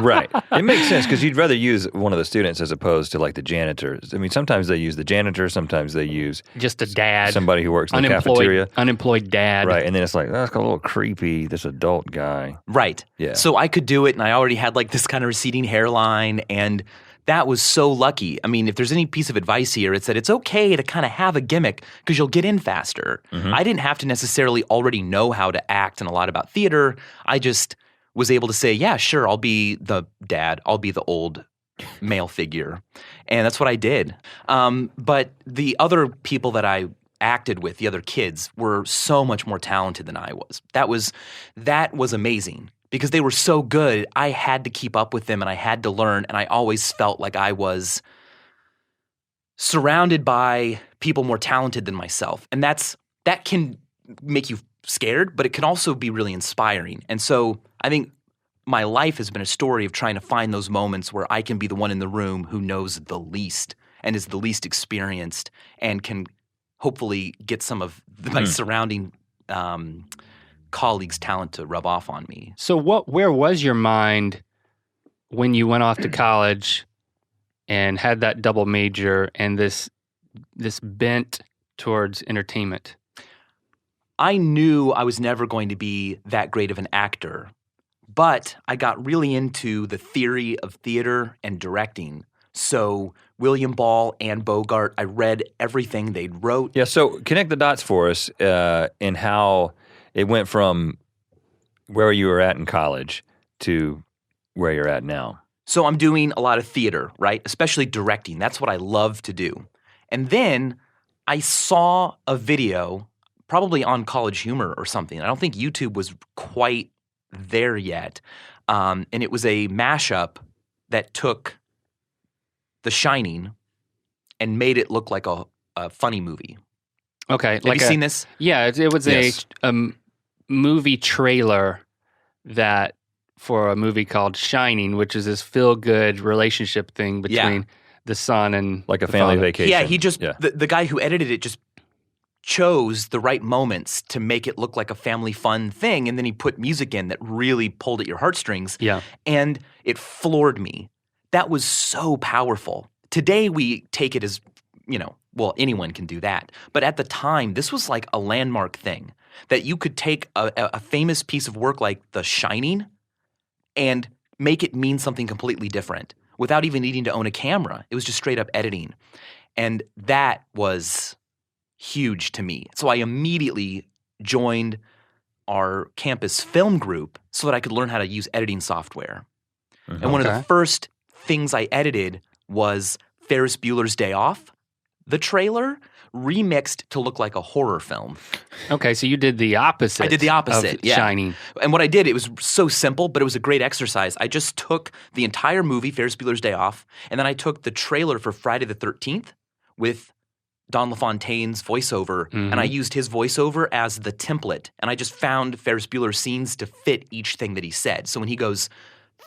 Right. It makes sense because you'd rather use one of the students as opposed to like the janitors. I mean, sometimes they use the janitor, sometimes they use just a dad, somebody who works in the cafeteria. Unemployed dad. Right. And then it's like, that's a little creepy, this adult guy. Right. Yeah. So I could do it, and I already had like this kind of receding hairline, and that was so lucky. I mean, if there's any piece of advice here, it's that it's okay to kind of have a gimmick because you'll get in faster. I didn't have to necessarily already know how to act and a lot about theater. I just was able to say, yeah, sure, I'll be the dad. I'll be the old male figure. And that's what I did. But the other people that I acted with, the other kids, were so much more talented than I was. That was amazing. Because they were so good, I had to keep up with them and I had to learn, and I always felt like I was surrounded by people more talented than myself. And that can make you scared, but it can also be really inspiring. And so I think my life has been a story of trying to find those moments where I can be the one in the room who knows the least and is the least experienced and can hopefully get some of my surrounding colleagues' talent to rub off on me. So where was your mind when you went off to college and had that double major and this bent towards entertainment? I knew I was never going to be that great of an actor, but I got really into the theory of theater and directing. So William Ball and Bogart, I read everything they'd wrote. Yeah, so connect the dots for us in how it went from where you were at in college to where you're at now. So I'm doing a lot of theater, right? Especially directing. That's what I love to do. And then I saw a video, probably on College Humor or something. I don't think YouTube was quite there yet. And it was a mashup that took The Shining and made it look like a funny movie. Okay. Have you seen this? Yeah, it was Yes. a movie trailer that for a movie called Shining, which is this feel-good relationship thing between the son and Like a the family father. vacation. Yeah, he just the guy who edited it just chose the right moments to make it look like a family fun thing, and then he put music in that really pulled at your heartstrings. Yeah. And it floored me. That was so powerful. Today we take it as, well, anyone can do that. But at the time, this was like a landmark thing that you could take a famous piece of work like The Shining and make it mean something completely different without even needing to own a camera. It was just straight up editing. And that was huge to me. So I immediately joined our campus film group so that I could learn how to use editing software. And one of the first things I edited was Ferris Bueller's Day Off, the trailer, remixed to look like a horror film. Okay, so you did the opposite. I did the opposite, of yeah. Shining. And what I did, it was so simple, but it was a great exercise. I just took the entire movie, Ferris Bueller's Day Off, and then I took the trailer for Friday the 13th with Don LaFontaine's voiceover, and I used his voiceover as the template, and I just found Ferris Bueller's scenes to fit each thing that he said. So when he goes,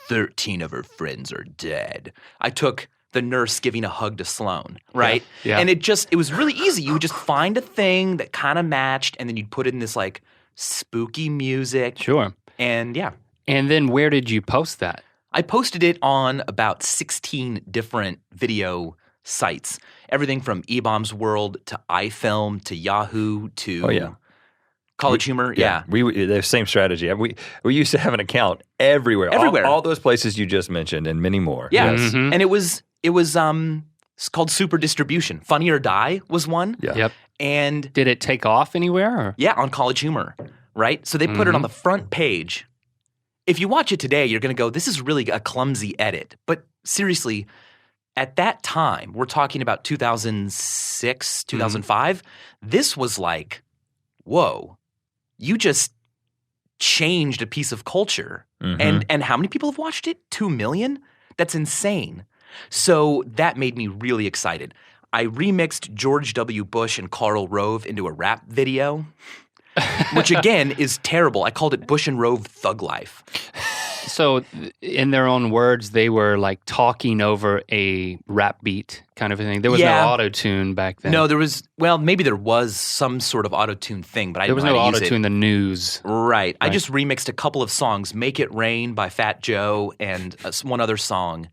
13 of her friends are dead, I took the nurse giving a hug to Sloane, right? Yeah. And it was really easy. You would just find a thing that kind of matched, and then you'd put it in this like spooky music. Sure. And yeah. And then where did you post that? I posted it on about 16 different video sites. Everything from eBaum's World to iFilm to Yahoo to College Humor. Yeah. We the same strategy. We used to have an account everywhere. All those places you just mentioned and many more. Yeah. Yes. And it was it's called Super Distribution. Funny or Die was one. Yeah. Yep. And Did it take off anywhere? Or? yeah, on College Humor, right? So they put it on the front page. If you watch it today, you're going to go, this is really a clumsy edit. But seriously, at that time, we're talking about 2006, 2005, this was like, whoa, you just changed a piece of culture. And how many people have watched it? 2 million? That's insane. So that made me really excited. I remixed George W. Bush and Karl Rove into a rap video, which again is terrible. I called it Bush and Rove Thug Life. So, in their own words, they were like talking over a rap beat kind of a thing. There was no auto-tune back then. No, maybe there was some sort of auto-tune thing, but I there didn't was know no how to use auto-tune in the news. Right. I just remixed a couple of songs, Make It Rain by Fat Joe and one other song.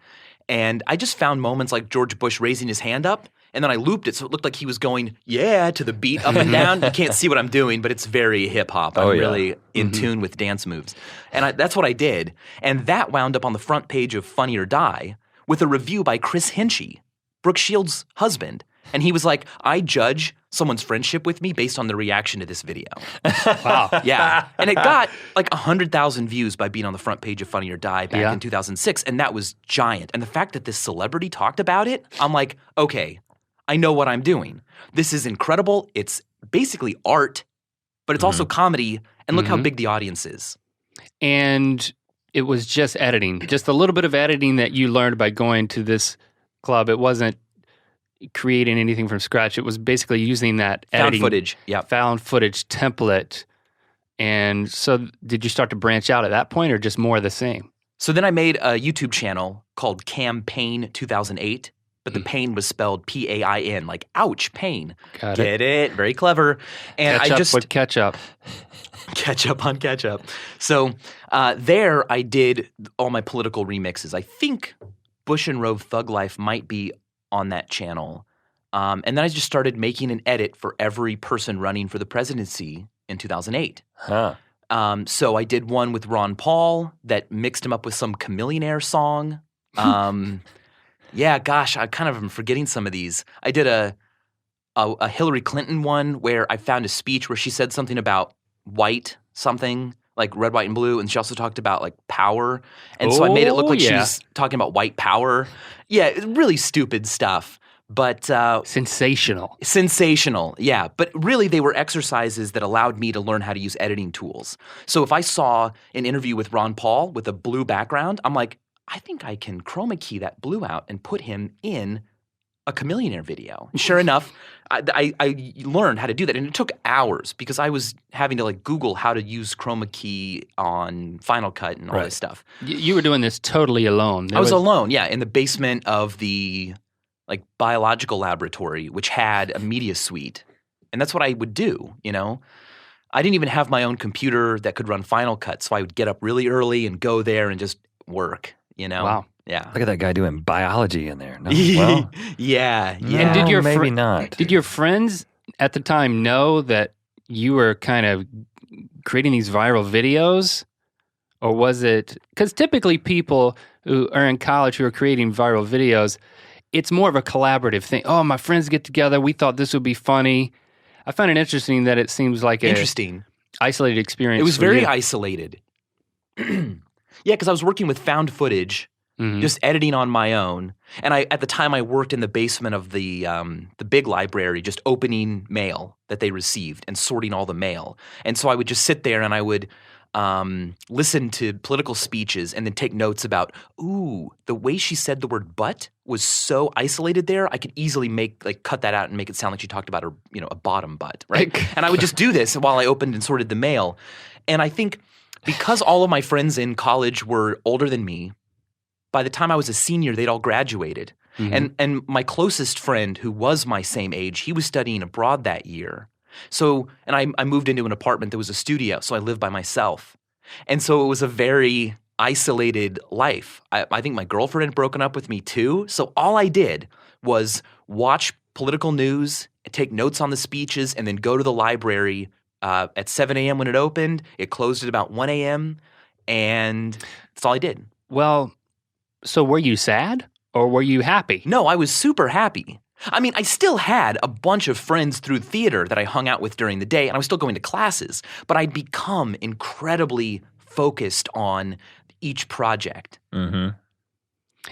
And I just found moments like George Bush raising his hand up, and then I looped it so it looked like he was going, yeah, to the beat up and down. You can't see what I'm doing, but it's very hip-hop. I'm really in tune with dance moves. And that's what I did. And that wound up on the front page of Funny or Die with a review by Chris Hinchy, Brooke Shields' husband. And he was like, I judge someone's friendship with me based on the reaction to this video. Wow. Yeah. And it got like 100,000 views by being on the front page of Funny or Die back in 2006. And that was giant. And the fact that this celebrity talked about it, I'm like, okay, I know what I'm doing. This is incredible. It's basically art, but it's also comedy. And look how big the audience is. And it was just editing, just a little bit of editing that you learned by going to this club. It wasn't creating anything from scratch. It was basically using that editing, found footage template. And so did you start to branch out at that point or just more of the same? So then I made a YouTube channel called Campaign 2008, but the pain was spelled P-A-I-N, like ouch, pain. Get it? Very clever. And catch up. Catch up on catch up. So there I did all my political remixes. I think Bush and Rove Thug Life might be on that channel. And then I just started making an edit for every person running for the presidency in 2008. So I did one with Ron Paul that mixed him up with some Chameleonaire song. Yeah, gosh, I kind of am forgetting some of these. I did a Hillary Clinton one where I found a speech where she said something about white something, like red, white, and blue, and she also talked about like power. And so I made it look like she was talking about white power. Yeah, really stupid stuff. But sensational, yeah. But really, they were exercises that allowed me to learn how to use editing tools. So if I saw an interview with Ron Paul with a blue background, I'm like, I think I can chroma key that blue out and put him in a Chameleonaire video. And sure enough, I learned how to do that, and it took hours because I was having to like Google how to use chroma key on Final Cut and all this stuff. You were doing this totally alone. I was alone, yeah, in the basement of the like biological laboratory, which had a media suite, and that's what I would do. You know, I didn't even have my own computer that could run Final Cut, so I would get up really early and go there and just work. You know, wow. Yeah. Look at that guy doing biology in there. No, well, yeah. And did maybe not. Did your friends at the time know that you were kind of creating these viral videos? Or was it, because typically people who are in college who are creating viral videos, it's more of a collaborative thing. Oh, my friends get together. We thought this would be funny. I find it interesting that it seems like an isolated experience. It was very isolated. Yeah, because I was working with found footage, just editing on my own. And at the time I worked in the basement of the big library, just opening mail that they received and sorting all the mail. And so I would just sit there and I would listen to political speeches and then take notes about, ooh, the way she said the word butt was so isolated there, I could easily cut that out and make it sound like she talked about her, a bottom butt, right? And I would just do this while I opened and sorted the mail. And I think because all of my friends in college were older than me, by the time I was a senior, they'd all graduated. And my closest friend, who was my same age, he was studying abroad that year. So, and I moved into an apartment that was a studio, so I lived by myself. And so it was a very isolated life. I think my girlfriend had broken up with me too. So all I did was watch political news, take notes on the speeches, and then go to the library at 7 a.m. when it opened. It closed at about 1 a.m. And that's all I did. Well, so were you sad or were you happy? No, I was super happy. I mean, I still had a bunch of friends through theater that I hung out with during the day, and I was still going to classes, but I'd become incredibly focused on each project. And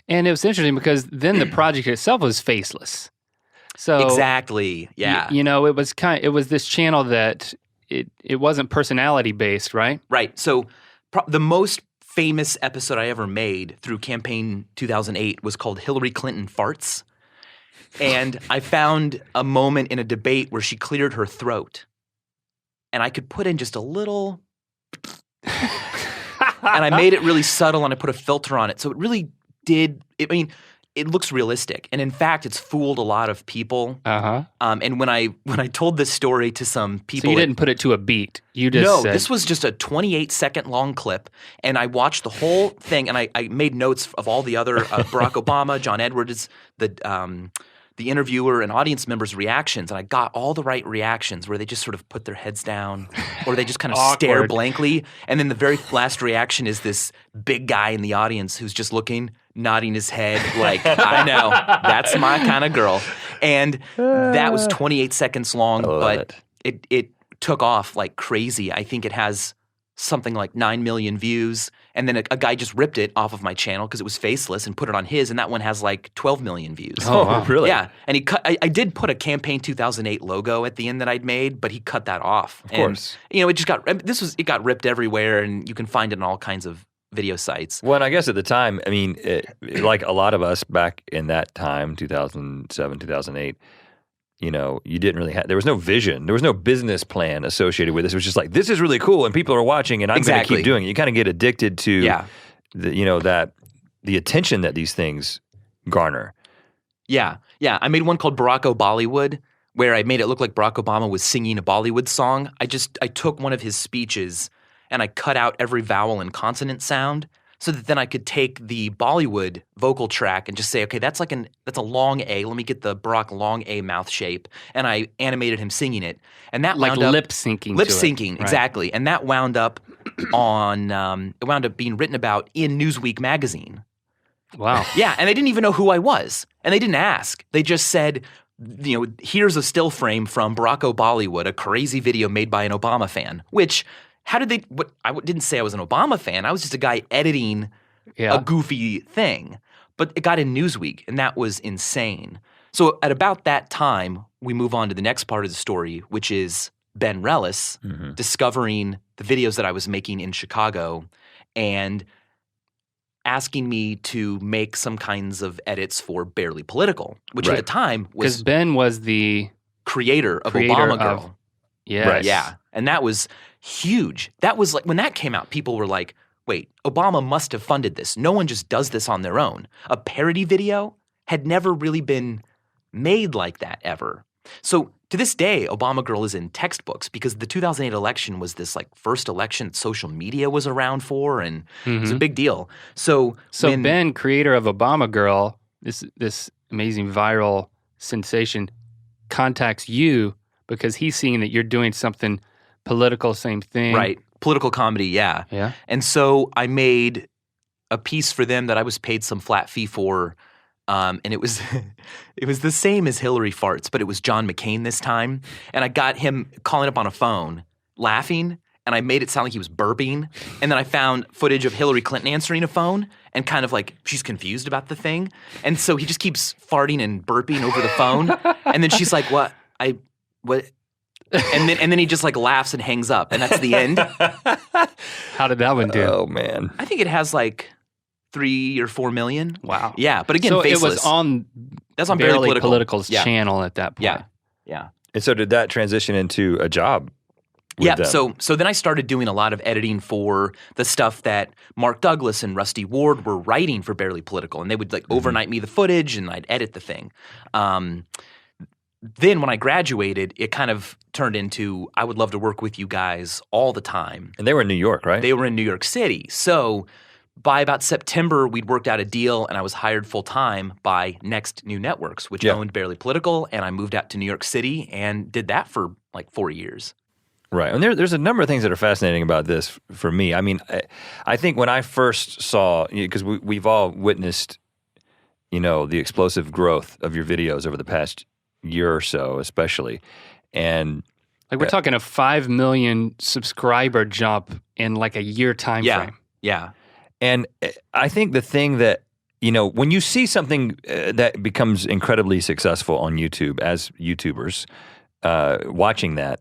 it was interesting because then the project itself was faceless. So exactly, yeah. It was this channel that it wasn't personality based, right? Right. So the most famous episode I ever made through Campaign 2008 was called Hillary Clinton Farts. And I found a moment in a debate where she cleared her throat. And I could put in just a little I made it really subtle and I put a filter on it. So it really did, it looks realistic. And in fact, it's fooled a lot of people. And when I told this story to some people. So you didn't put it to a beat. You just No, said, this was just a 28-second long clip. And I watched the whole thing and I made notes of all the other Barack Obama, John Edwards, the interviewer and audience members' reactions, and I got all the right reactions where they just sort of put their heads down or they just kind of stare blankly. And then the very last reaction is this big guy in the audience who's just looking, nodding his head like, I know, that's my kind of girl. And that was 28 seconds long, but it took off like crazy. I think it has something like 9 million views. And then a guy just ripped it off of my channel because it was faceless and put it on his, and that one has like 12 million views. Oh, wow. Really? Yeah. And he cut. I did put a Campaign 2008 logo at the end that I'd made, but he cut that off. Of course. It just got it got ripped everywhere, and you can find it on all kinds of video sites. Well, and I guess at the time, like a lot of us back in that time, 2007, 2008. You didn't really have, there was no vision. There was no business plan associated with this. It was just like, this is really cool and people are watching and I'm going to keep doing it. You kind of get addicted to, the attention that these things garner. Yeah. Yeah. I made one called Barack Bollywood where I made it look like Barack Obama was singing a Bollywood song. I took one of his speeches and I cut out every vowel and consonant sound so that then I could take the Bollywood vocal track and just say, okay, that's a long A. Let me get the Barack long A mouth shape. And I animated him singing it. And that wound up lip syncing. Lip syncing, exactly. And that wound up it wound up being written about in Newsweek magazine. Wow. Yeah, and they didn't even know who I was. And they didn't ask. They just said, here's a still frame from Barack Bollywood, a crazy video made by an Obama fan, which how did they – I didn't say I was an Obama fan. I was just a guy editing a goofy thing. But it got in Newsweek, and that was insane. So at about that time, we move on to the next part of the story, which is Ben Rellis discovering the videos that I was making in Chicago and asking me to make some kinds of edits for Barely Political, which at the time was – because Ben was the creator of Obama Girl. Yes. Right, yeah. And that was huge. That was like, when that came out, people were like, wait, Obama must have funded this. No one just does this on their own. A parody video had never really been made like that ever. So to this day, Obama Girl is in textbooks because the 2008 election was this like first election that social media was around for, and it was a big deal. So Ben, creator of Obama Girl, this amazing viral sensation, contacts you because he's seeing that you're doing something political, same thing. Right. Political comedy, yeah. Yeah. And so I made a piece for them that I was paid some flat fee for, and it was it was the same as Hillary Farts, but it was John McCain this time. And I got him calling up on a phone, laughing, and I made it sound like he was burping. And then I found footage of Hillary Clinton answering a phone and kind of like she's confused about the thing. And so he just keeps farting and burping over the phone. And then she's like, what? And then he just like laughs and hangs up, and that's the end. How did that one do? Oh man, I think it has like 3 or 4 million. Wow. Yeah, but again, so faceless. It was on that's on Barely Political. Political's channel at that point. Yeah. And so did that transition into a job? Yeah. Them? So then I started doing a lot of editing for the stuff that Mark Douglas and Rusty Ward were writing for Barely Political, and they would like overnight me the footage, and I'd edit the thing. Then when I graduated, it kind of turned into I would love to work with you guys all the time. And they were in New York, right? They were in New York City. So by about September, we'd worked out a deal, and I was hired full-time by Next New Networks, which owned Barely Political, and I moved out to New York City and did that for like 4 years. Right. And there's a number of things that are fascinating about this for me. I mean, I think when I first saw, because we've all witnessed, the explosive growth of your videos over the past year or so, especially. And like we're talking a 5 million subscriber jump in like a year time frame. Yeah. And I think the thing that, when you see something that becomes incredibly successful on YouTube as YouTubers, watching that,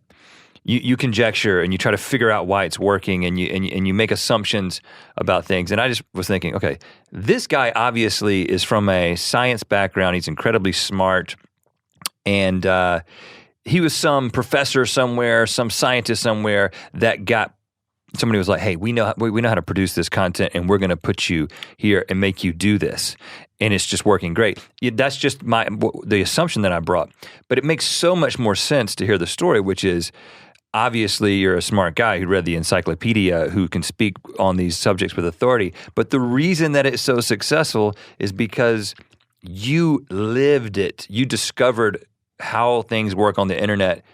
you conjecture and you try to figure out why it's working, and you make assumptions about things. And I just was thinking, okay, this guy obviously is from a science background. He's incredibly smart. And he was some professor somewhere, some scientist somewhere that got somebody was like, hey, we know how to produce this content, and we're going to put you here and make you do this. And it's just working great. That's just the assumption that I brought. But it makes so much more sense to hear the story, which is, obviously, you're a smart guy who read the encyclopedia, who can speak on these subjects with authority. But the reason that it's so successful is because you lived it. You discovered how things work on the internet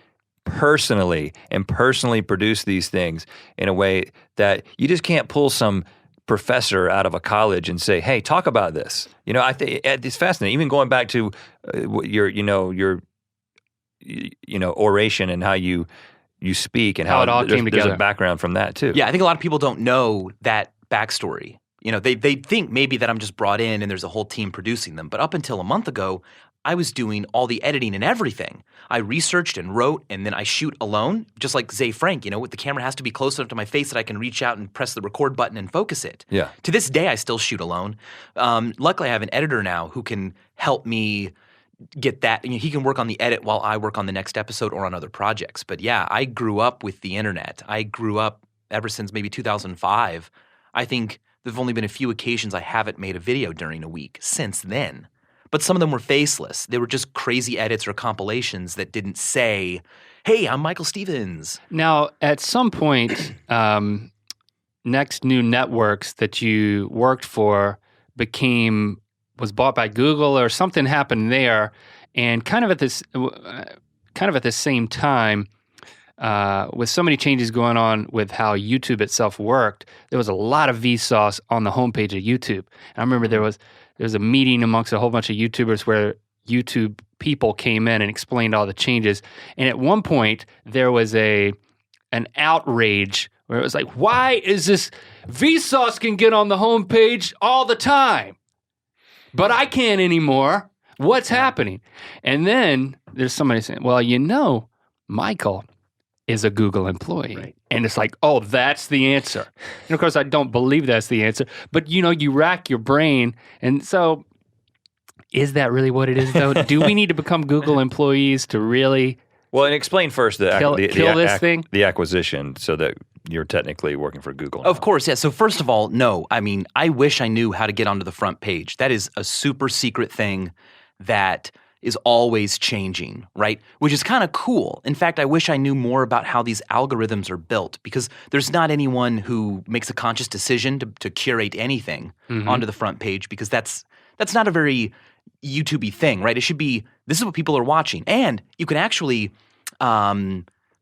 personally, and personally produce these things in a way that you just can't pull some professor out of a college and say, hey, talk about this. I think it's fascinating. Even going back to your oration and how you speak and how it all came together. There's a background from that too. Yeah, I think a lot of people don't know that backstory. They think maybe that I'm just brought in and there's a whole team producing them. But up until a month ago, I was doing all the editing and everything. I researched and wrote, and then I shoot alone, just like Zay Frank. The camera has to be close enough to my face that I can reach out and press the record button and focus it. Yeah. To this day, I still shoot alone. Luckily, I have an editor now who can help me get that. He can work on the edit while I work on the next episode or on other projects. But yeah, I grew up with the internet. I grew up ever since maybe 2005. I think there have only been a few occasions I haven't made a video during a week since then. But some of them were faceless. They were just crazy edits or compilations that didn't say, hey, I'm Michael Stevens. Now, at some point, Next New Networks that you worked for was bought by Google, or something happened there, and kind of at the same time, with so many changes going on with how YouTube itself worked, there was a lot of Vsauce on the homepage of YouTube. And I remember there was a meeting amongst a whole bunch of YouTubers where YouTube people came in and explained all the changes. And at one point, there was an outrage where it was like, why is this Vsauce can get on the homepage all the time, but I can't anymore? What's happening? And then there's somebody saying, well, Michael is a Google employee. Right. And it's like, oh, that's the answer. And of course, I don't believe that's the answer. But, you rack your brain. And so is that really what it is, though? Do we need to become Google employees to really and explain first kill this thing? The acquisition, so that you're technically working for Google now. Of course, yeah. So first of all, no. I mean, I wish I knew how to get onto the front page. That is a super secret thing that is always changing, right? Which is kind of cool. In fact, I wish I knew more about how these algorithms are built, because there's not anyone who makes a conscious decision to curate anything onto the front page, because that's not a very YouTube-y thing, right? It should be, this is what people are watching. And you can actually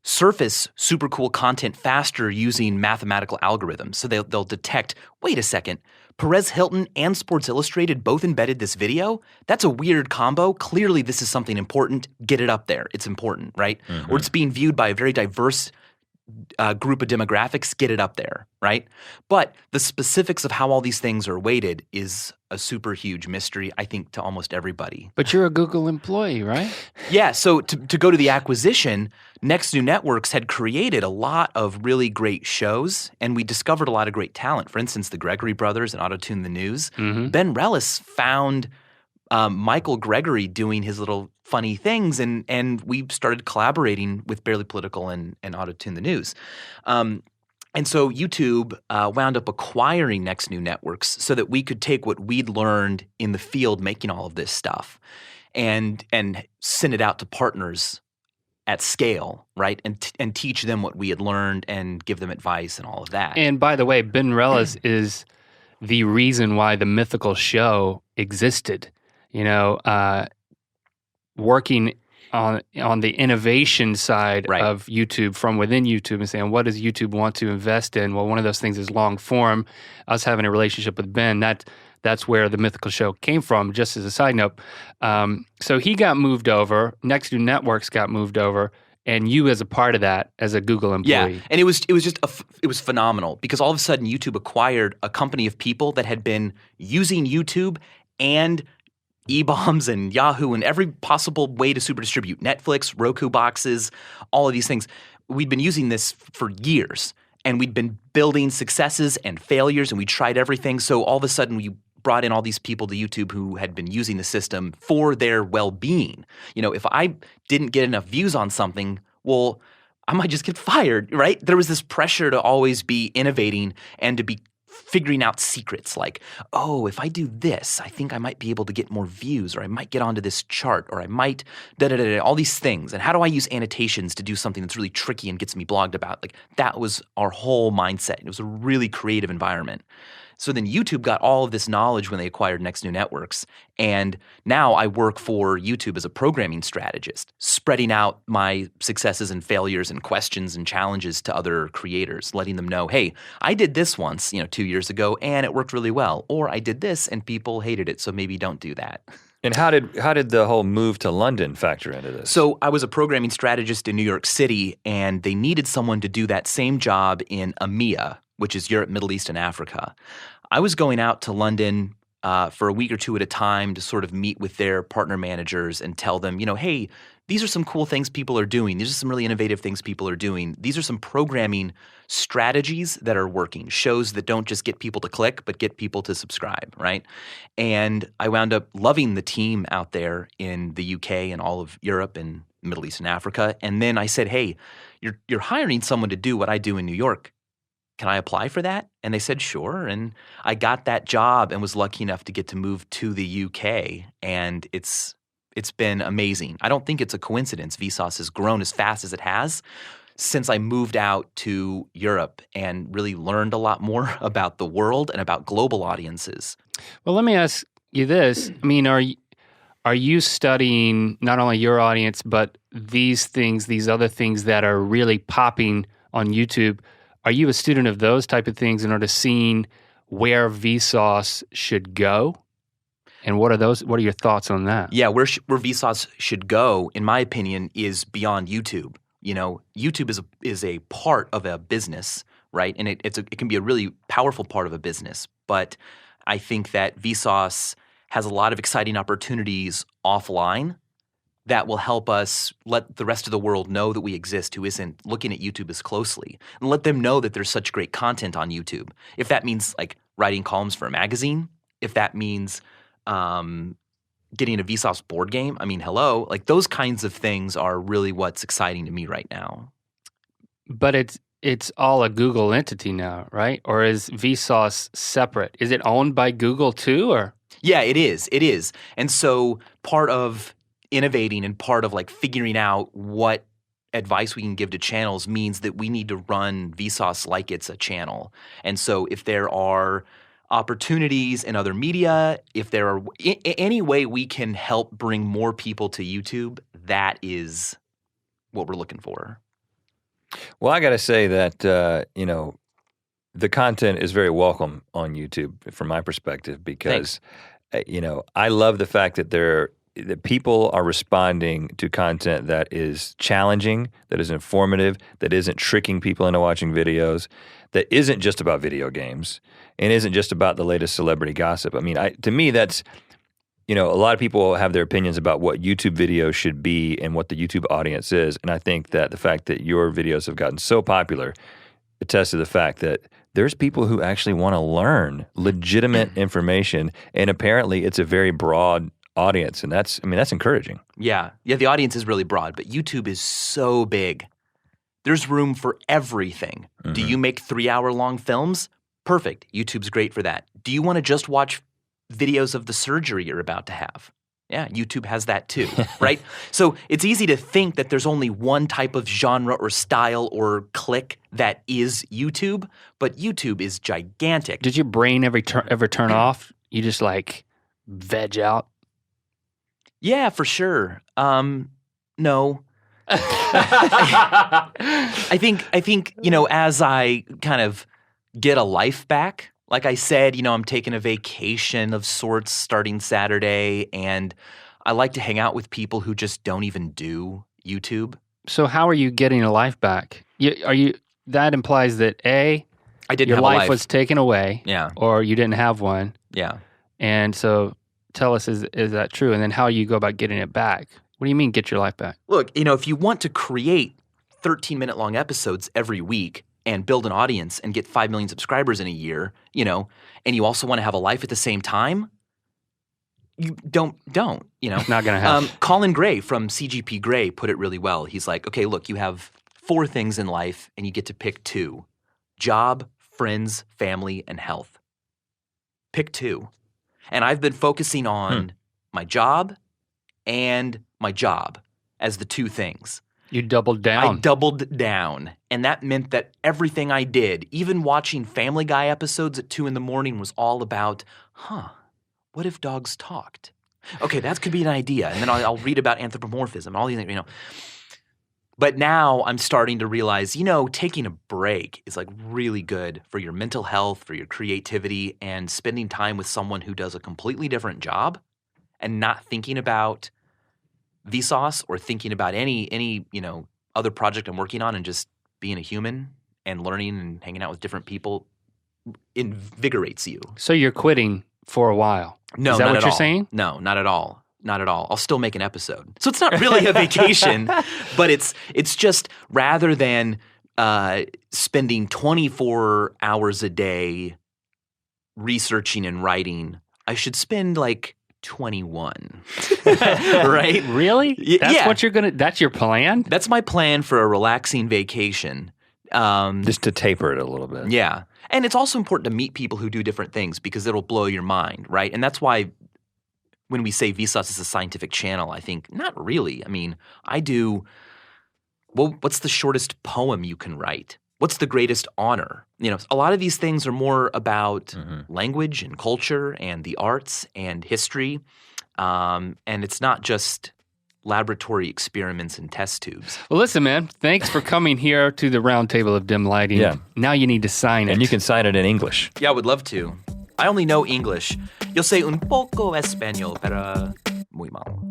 surface super cool content faster using mathematical algorithms. So they'll detect, wait a second, Perez Hilton and Sports Illustrated both embedded this video? That's a weird combo. Clearly, this is something important. Get it up there. It's important, right? Or it's being viewed by a very diverse group of demographics. Get it up there, right? But the specifics of how all these things are weighted is a super huge mystery, I think, to almost everybody. But you're a Google employee, right? Yeah, so to go to the acquisition, Next New Networks had created a lot of really great shows, and we discovered a lot of great talent. For instance, the Gregory Brothers and Auto-Tune the News. Ben Rellis found Michael Gregory doing his little funny things, and we started collaborating with Barely Political and Auto-Tune the News. And so YouTube wound up acquiring Next New Networks so that we could take what we'd learned in the field making all of this stuff and send it out to partners at scale, right? And teach them what we had learned and give them advice and all of that. And by the way, Ben Rellis is the reason why the Mythical show existed. Working on the innovation side of YouTube from within YouTube and saying, what does YouTube want to invest in? Well, one of those things is long form. Us having a relationship with Ben, that's where the Mythical show came from, just as a side note. So he got moved over, Next New Networks got moved over, and you as a part of that, as a Google employee. Yeah, and it was phenomenal, because all of a sudden YouTube acquired a company of people that had been using YouTube and E-bombs and Yahoo and every possible way to super distribute, Netflix, Roku boxes, all of these things. We'd been using this for years, and we'd been building successes and failures, and we tried everything. So all of a sudden we brought in all these people to YouTube who had been using the system for their well-being. If I didn't get enough views on something, well, I might just get fired, right? There was this pressure to always be innovating and to be figuring out secrets like, oh, if I do this, I think I might be able to get more views, or I might get onto this chart, or I might all these things. And how do I use annotations to do something that's really tricky and gets me blogged about? Like, that was our whole mindset. It was a really creative environment. So then YouTube got all of this knowledge when they acquired Next New Networks. And now I work for YouTube as a programming strategist, spreading out my successes and failures and questions and challenges to other creators, letting them know, hey, I did this once, 2 years ago, and it worked really well. Or I did this and people hated it, so maybe don't do that. And how did the whole move to London factor into this? So I was a programming strategist in New York City, and they needed someone to do that same job in EMEA, which is Europe, Middle East, and Africa. I was going out to London for a week or two at a time to sort of meet with their partner managers and tell them, hey, these are some cool things people are doing. These are some really innovative things people are doing. These are some programming strategies that are working, shows that don't just get people to click, but get people to subscribe, right? And I wound up loving the team out there in the UK and all of Europe and Middle East and Africa. And then I said, hey, you're hiring someone to do what I do in New York. Can I apply for that? And they said, sure. And I got that job and was lucky enough to get to move to the UK. And it's been amazing. I don't think it's a coincidence Vsauce has grown as fast as it has since I moved out to Europe and really learned a lot more about the world and about global audiences. Well, let me ask you this. I mean, are you studying not only your audience, but these other things that are really popping on YouTube? Are you a student of those type of things in order to seeing where Vsauce should go? And what are your thoughts on that? Yeah, where Vsauce should go, in my opinion, is beyond YouTube. YouTube is a part of a business, right? And it can be a really powerful part of a business. But I think that Vsauce has a lot of exciting opportunities offline that will help us let the rest of the world know that we exist who isn't looking at YouTube as closely, and let them know that there's such great content on YouTube. If that means like writing columns for a magazine, if that means getting a Vsauce board game, I mean, hello, like those kinds of things are really what's exciting to me right now. But it's all a Google entity now, right? Or is Vsauce separate? Is it owned by Google too, or? Yeah, it is. It is. And so part of innovating and part of like figuring out what advice we can give to channels means that we need to run Vsauce like it's a channel. And so if there are opportunities in other media, if there are any way we can help bring more people to YouTube, that is what we're looking for. Well, I got to say that, the content is very welcome on YouTube from my perspective because, I love the fact that that people are responding to content that is challenging, that is informative, that isn't tricking people into watching videos, that isn't just about video games, and isn't just about the latest celebrity gossip. I mean, to me, that's, a lot of people have their opinions about what YouTube videos should be and what the YouTube audience is, and I think that the fact that your videos have gotten so popular attests to the fact that there's people who actually want to learn legitimate information, and apparently it's a very broad audience, and that's encouraging. Yeah, the audience is really broad, but YouTube is so big. There's room for everything. Mm-hmm. Do you make 3-hour-long films? Perfect. YouTube's great for that. Do you want to just watch videos of the surgery you're about to have? Yeah, YouTube has that too, right? So it's easy to think that there's only one type of genre or style or click that is YouTube, but YouTube is gigantic. Did your brain ever turn off? You just like veg out? Yeah, for sure. No. I think, as I kind of get a life back, like I said, I'm taking a vacation of sorts starting Saturday, and I like to hang out with people who just don't even do YouTube. So how are you getting a life back? That implies that your life was taken away, or you didn't have one. Yeah. And so tell us, is that true? And then how you go about getting it back? What do you mean get your life back? Look, if you want to create 13-minute long episodes every week and build an audience and get 5 million subscribers in a year, and you also want to have a life at the same time, you don't. Not going to happen. Colin Gray from CGP Grey put it really well. He's like, okay, look, you have 4 things in life, and you get to pick 2. Job, friends, family, and health. Pick 2. And I've been focusing on my job and my job as the 2 things. You doubled down. I doubled down. And that meant that everything I did, even watching Family Guy episodes at 2 in the morning, was all about, what if dogs talked? Okay, that could be an idea. And then I'll read about anthropomorphism, all these things, But now I'm starting to realize, taking a break is like really good for your mental health, for your creativity, and spending time with someone who does a completely different job and not thinking about Vsauce or thinking about any other project I'm working on, and just being a human and learning and hanging out with different people invigorates you. So you're quitting for a while. No, is that not what at you're all. saying? No, not at all. Not at all. I'll still make an episode. So it's not really a vacation, but it's just rather than spending 24 hours a day researching and writing, I should spend like 21. Right? Really? That's your plan? That's my plan for a relaxing vacation. Just to taper it a little bit. Yeah. And it's also important to meet people who do different things because it'll blow your mind, right? And that's why when we say Vsauce is a scientific channel, I think not really. I mean, what's the shortest poem you can write? What's the greatest honor? A lot of these things are more about language and culture and the arts and history. And it's not just laboratory experiments and test tubes. Well, listen, man, thanks for coming here to the Round Table of Dim Lighting. Yeah. Now you need to sign it. And you can sign it in English. Yeah, I would love to. I only know English. Yo sé un poco español, pero muy malo.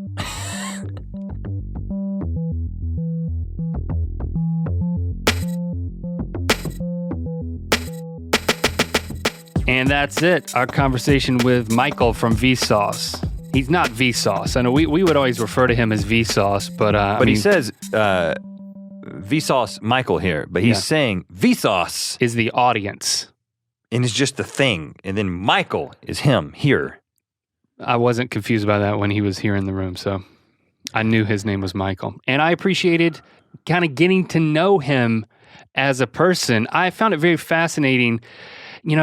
And that's it. Our conversation with Michael from Vsauce. He's not Vsauce. I know we would always refer to him as Vsauce, but he says Vsauce Michael here, but he's saying Vsauce is the audience. And it's just the thing. And then Michael is him here. I wasn't confused by that when he was here in the room, so I knew his name was Michael. And I appreciated kind of getting to know him as a person. I found it very fascinating.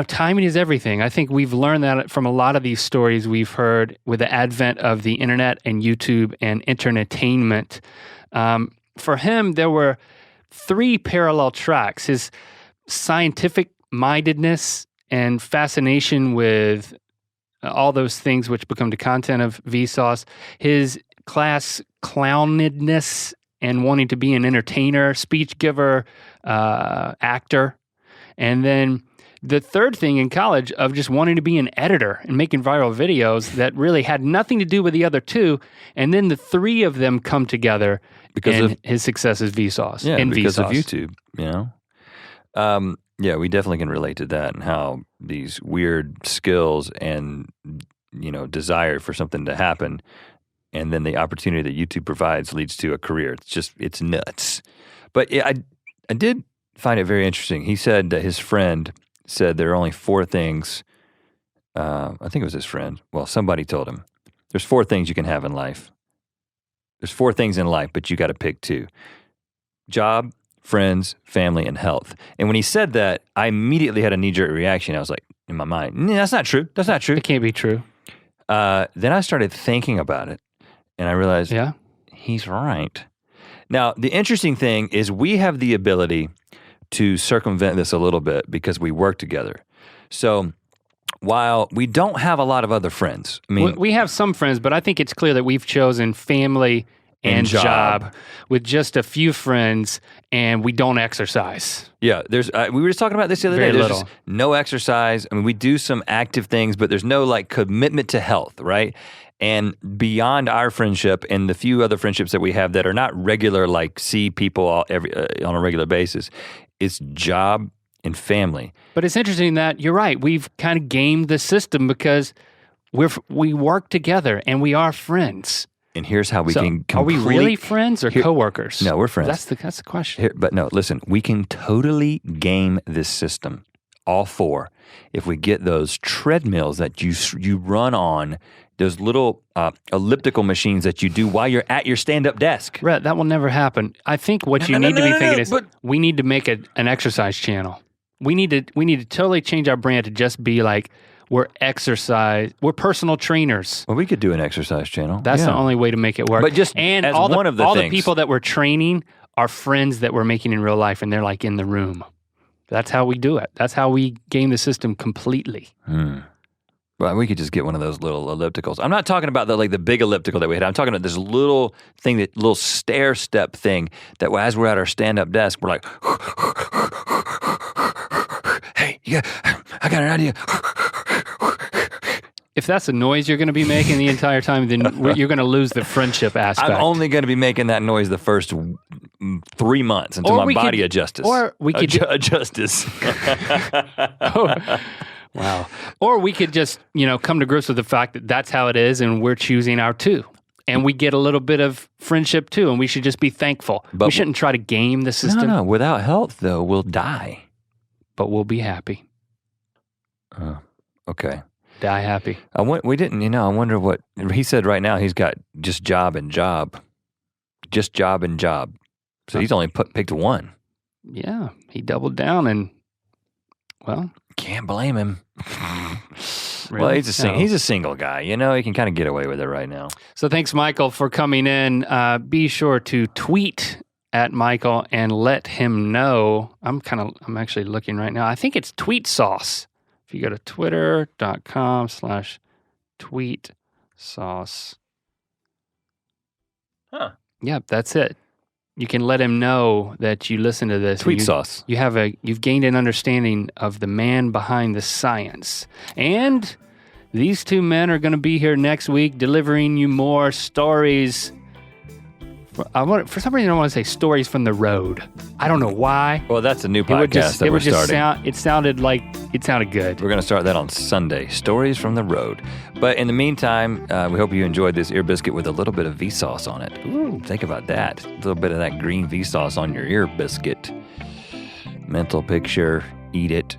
Timing is everything. I think we've learned that from a lot of these stories we've heard with the advent of the internet and YouTube and entertainment. For him, there were 3 parallel tracks. His scientific mindedness and fascination with all those things which become the content of Vsauce, his class clownedness and wanting to be an entertainer, speech giver, actor, and then the third thing in college of just wanting to be an editor and making viral videos that really had nothing to do with the other 2, and then the 3 of them come together because of his success as Vsauce. Yeah, because of YouTube, Yeah, we definitely can relate to that and how these weird skills and, desire for something to happen and then the opportunity that YouTube provides leads to a career. It's nuts. But I did find it very interesting. He said that his friend said there are only 4 things, I think it was his friend. Well, somebody told him, there's 4 things you can have in life. There's 4 things in life, but you got to pick 2. Job, friends, family, and health. And when he said that, I immediately had a knee-jerk reaction. I was like, in my mind, that's not true. That's not true. It can't be true. Then I started thinking about it, and I realized, he's right. Now, the interesting thing is we have the ability to circumvent this a little bit because we work together. So while we don't have a lot of other friends, we have some friends, but I think it's clear that we've chosen family and job with just a few friends, and we don't exercise. Yeah, there's. We were just talking about this the other day. There's just no exercise. I mean, we do some active things, but there's no commitment to health, right? And beyond our friendship and the few other friendships that we have that are not regular, see people on a regular basis, it's job and family. But it's interesting that you're right. We've kind of gamed the system because we work together and we are friends. And here's how we can are we really friends or coworkers? No, we're friends. That's the question. But no, listen, we can totally game this system, all 4, if we get those treadmills that you run on those little elliptical machines that you do while you're at your stand-up desk. Rhett, that will never happen. I think what you need to be thinking is we need to make an exercise channel. We need to totally change our brand to just be like, we're personal trainers. Well, we could do an exercise channel. That's the only way to make it work. But just and as all one of the all things. the people that we're training are friends that we're making in real life, and they're like in the room. That's how we do it. That's how we game the system completely. Well, we could just get one of those little ellipticals. I'm not talking about the big elliptical that we had. I'm talking about this little thing, that little stair step thing that as we're at our stand-up desk, we're like, hey, I got an idea. If that's the noise you're going to be making the entire time, then you're going to lose the friendship aspect. I'm only going to be making that noise the first 3 months until my body adjusts. Or we could adjusts. Wow. Or we could just, come to grips with the fact that that's how it is, and we're choosing our two. And we get a little bit of friendship too, and we should just be thankful. But we shouldn't try to game the system. No. Without health, though, we'll die. But we'll be happy. Okay. Die happy. We didn't, I wonder what, he said right now he's got just job and job. Just job and job. So he's only picked one. Yeah, he doubled down and, well. Can't blame him. Really? Well, he's a single guy, he can kind of get away with it right now. So thanks, Michael, for coming in. Be sure to tweet at Michael and let him know. I'm actually looking right now. I think it's Vsauce. If you go to twitter.com/tweetsauce. Huh. Yep, that's it. You can let him know that you listen to this. Vsauce. You've gained an understanding of the man behind the science. And these two men are going to be here next week delivering you more stories. For some reason, I want to say stories from the road. I don't know why. Well, that's a new podcast that we're starting. It sounded good. We're going to start that on Sunday, Stories from the Road. But in the meantime, we hope you enjoyed this ear biscuit with a little bit of Vsauce on it. Ooh, think about that. A little bit of that green Vsauce on your ear biscuit. Mental picture, eat it.